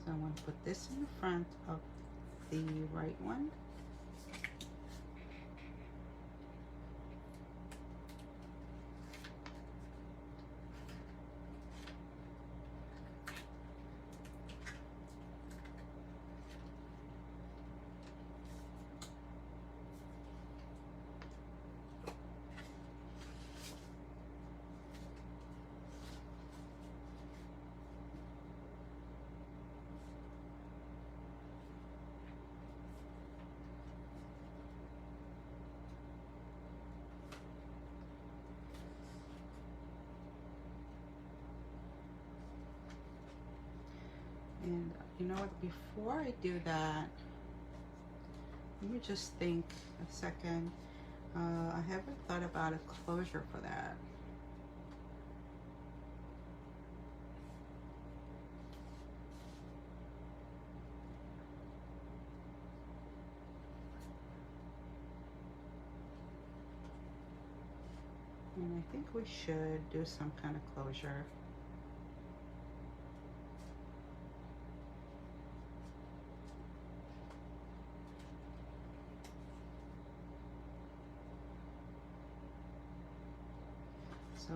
So I'm going to put this in the front of the right one. And you know what, before I do that, let me just think a second. I haven't thought about a closure for that. I think we should do some kind of closure. So,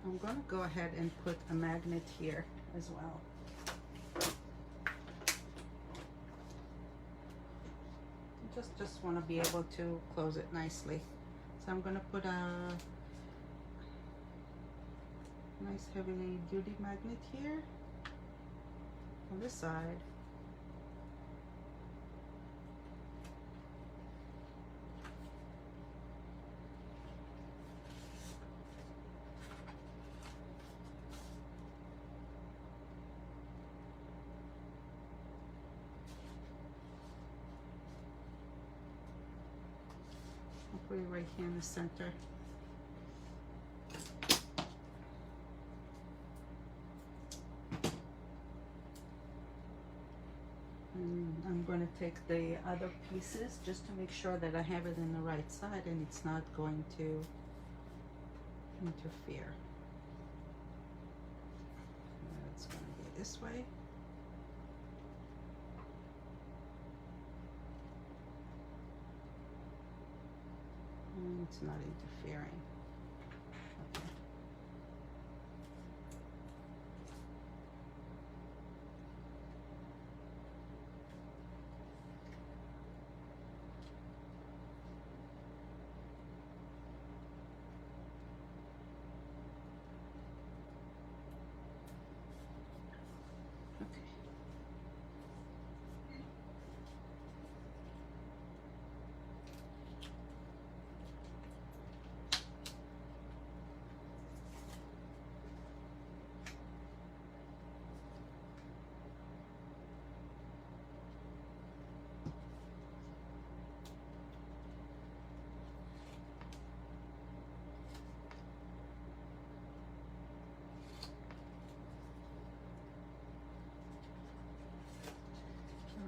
I'm going to go ahead and put a magnet here as well. Just want to be able to close it nicely. So I'm going to put a nice heavily duty magnet here on this side. I'll put it right here in the center. I'm going to take the other pieces just to make sure that I have it in the right side and it's not going to interfere. It's going to be this way. And it's not interfering. Okay.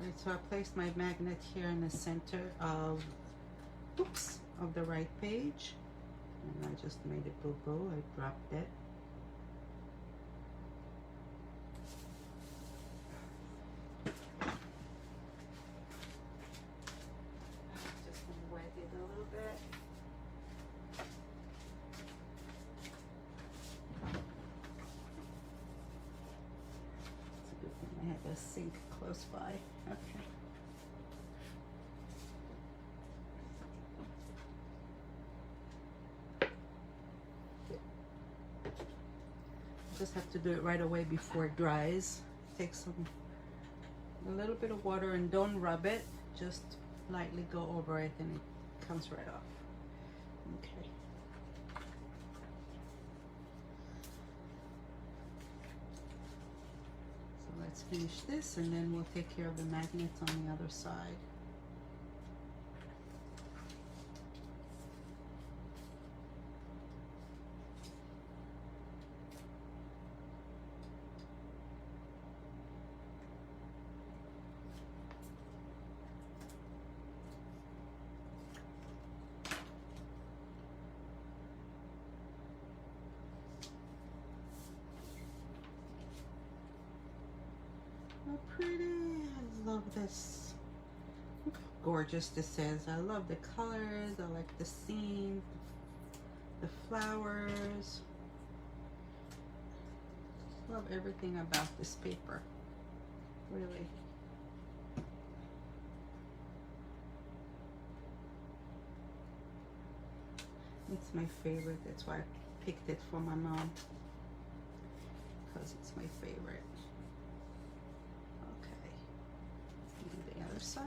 Alright, so I placed my magnet here in the center of, of the right page. And I just made it boo-boo, I dropped it. Just gonna wet it a little bit. It's a good thing I have a sink close by. Okay. Just have to do it right away before it dries. Take a little bit of water and don't rub it, just lightly go over it and it comes right off. Okay. So let's finish this and then we'll take care of the magnets on the other side. How pretty. I love this. Look how gorgeous this is. I love the colors. I like the scene, the flowers. Love everything about this paper. Really. It's my favorite. That's why I picked it for my mom. Because it's my favorite. The other side.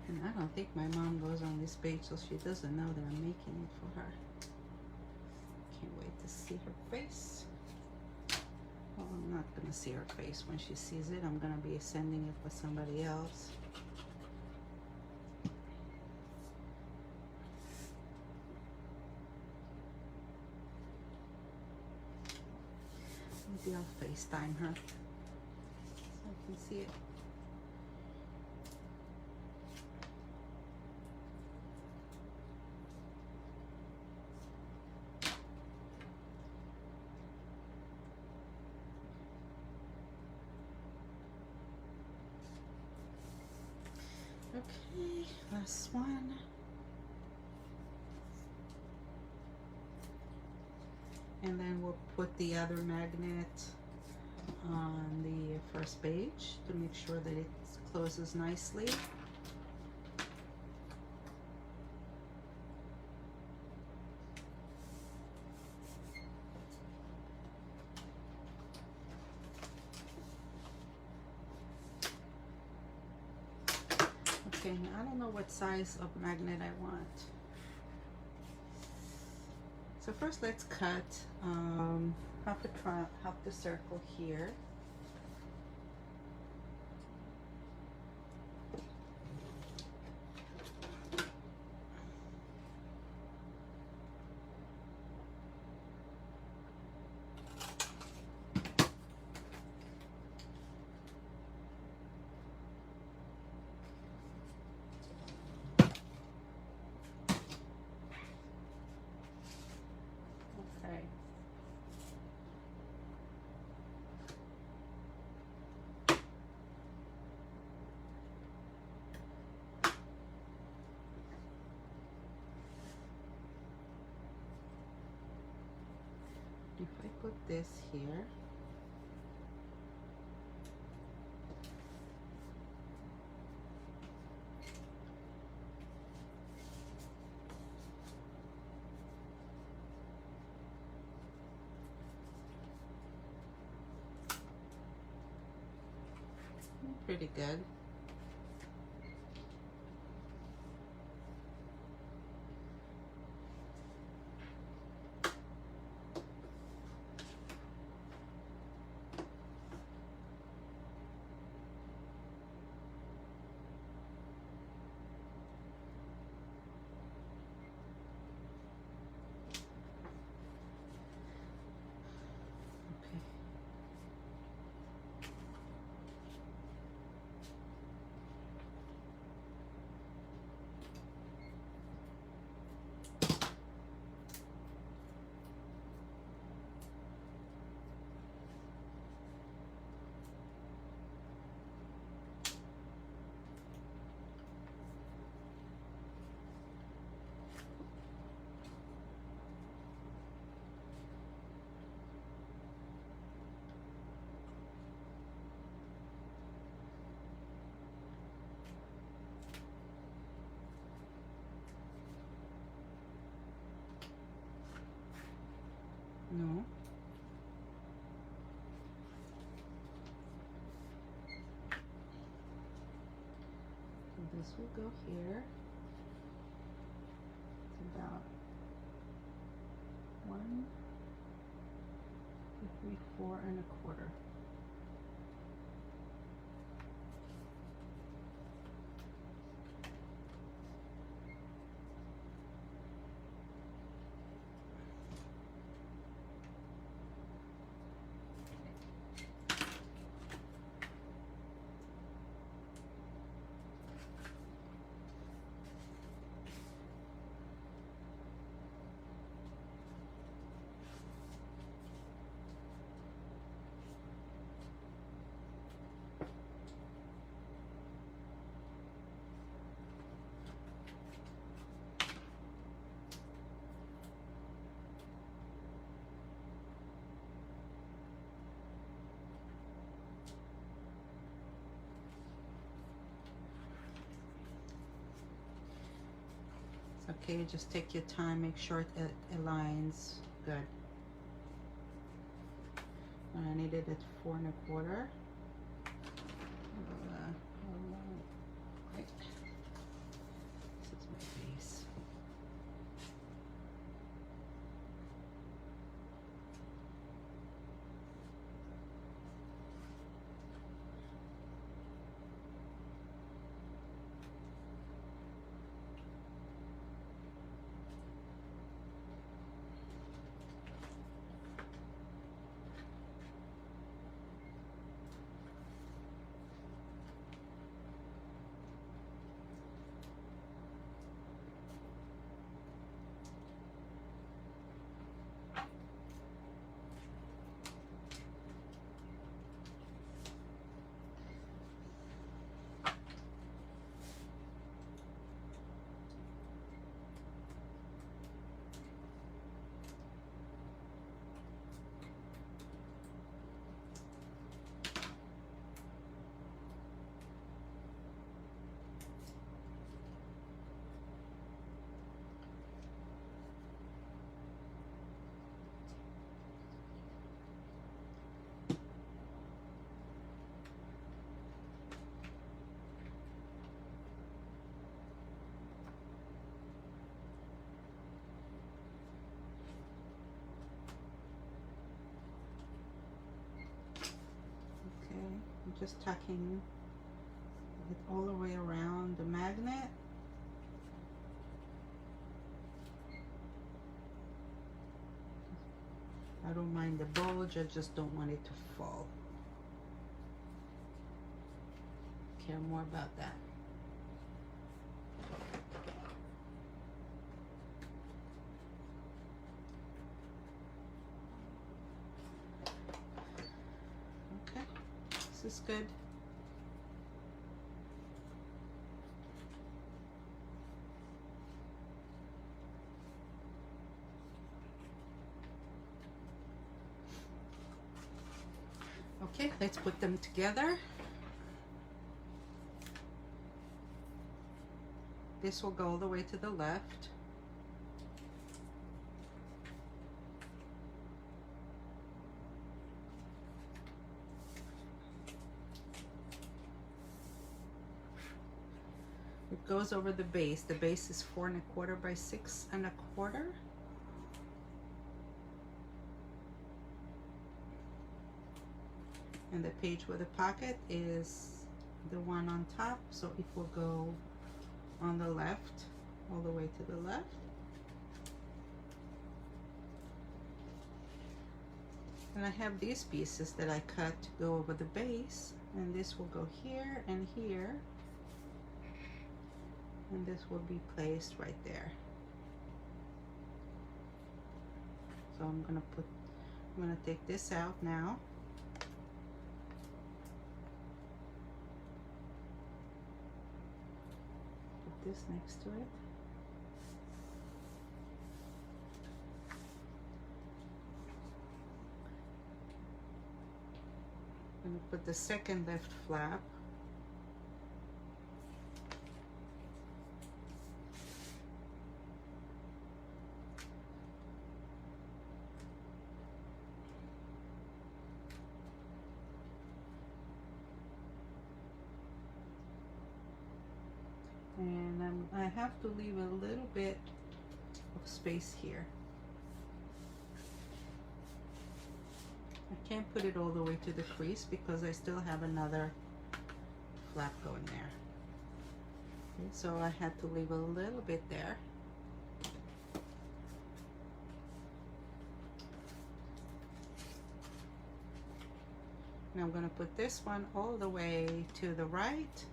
And I don't think my mom goes on this page, so she doesn't know that I'm making it for her. Can't wait to see her face. not gonna see her face when she sees it. I'm gonna be sending it for somebody else. Maybe I'll FaceTime her so I can see it. Okay, last one. And then we'll put the other magnet on the first page to make sure that it closes nicely. Okay, I don't know what size of magnet I want. So first let's cut half the circle here. If I put this here, pretty good. No. So this will go here. It's about 1, 2, 3, 4 1/4. Okay, just take your time, make sure it aligns good. I need it at 4 1/4. Right. This is my base. just tucking it all the way around the magnet. I don't mind the bulge, I just don't want it to fall. Care more about that. Okay, this is good. Okay, let's put them together. This will go all the way to the left. It goes over the base. The base is 4 1/4 by 6 1/4. And the page with the pocket is the one on top, so it will go on the left, all the way to the left. And I have these pieces that I cut to go over the base, and this will go here and here, and this will be placed right there. So I'm gonna take this out now. This next to it. I'm going to put the second left flap. And I have to leave a little bit of space here. I can't put it all the way to the crease because I still have another flap going there. Okay, so I had to leave a little bit there. And I'm going to put this one all the way to the right.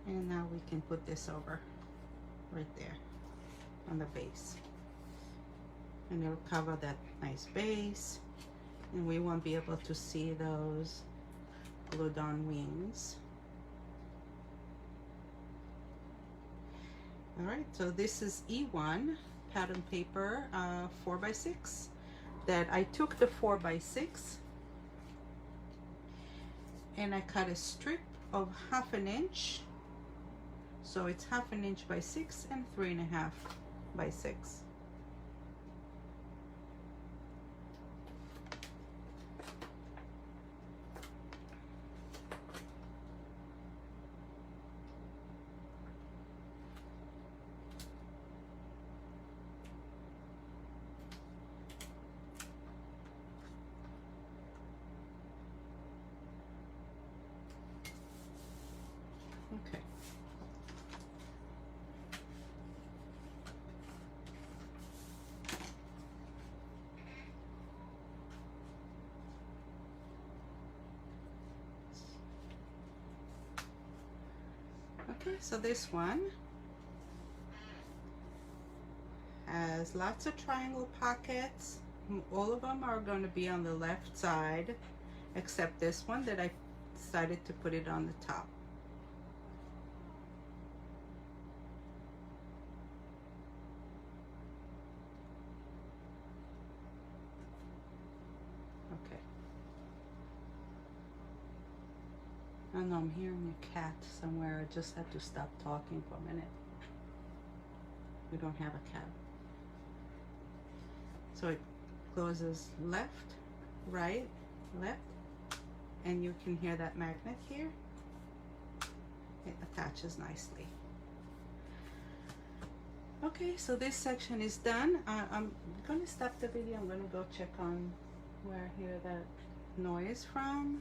And now we can put this over right there on the base. And it'll cover that nice base. And we won't be able to see those glued on wings. All right, so this is E1 pattern paper 4x6 that I took the 4x6 and I cut a strip of 1/2 inch. So it's 1/2 inch by 6 and 3 1/2 by 6. Okay. Okay, so this one has lots of triangle pockets. All of them are going to be on the left side, except this one that I decided to put it on the top. Okay. I don't know, I'm hearing a cat somewhere. I just had to stop talking for a minute. We don't have a cat. So it closes left, right, left, and you can hear that magnet here. It attaches nicely. Okay, so this section is done. I'm gonna stop the video. I'm gonna go check on where I hear that noise from,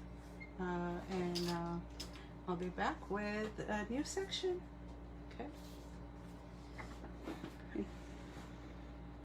and I'll be back with a new section. Okay.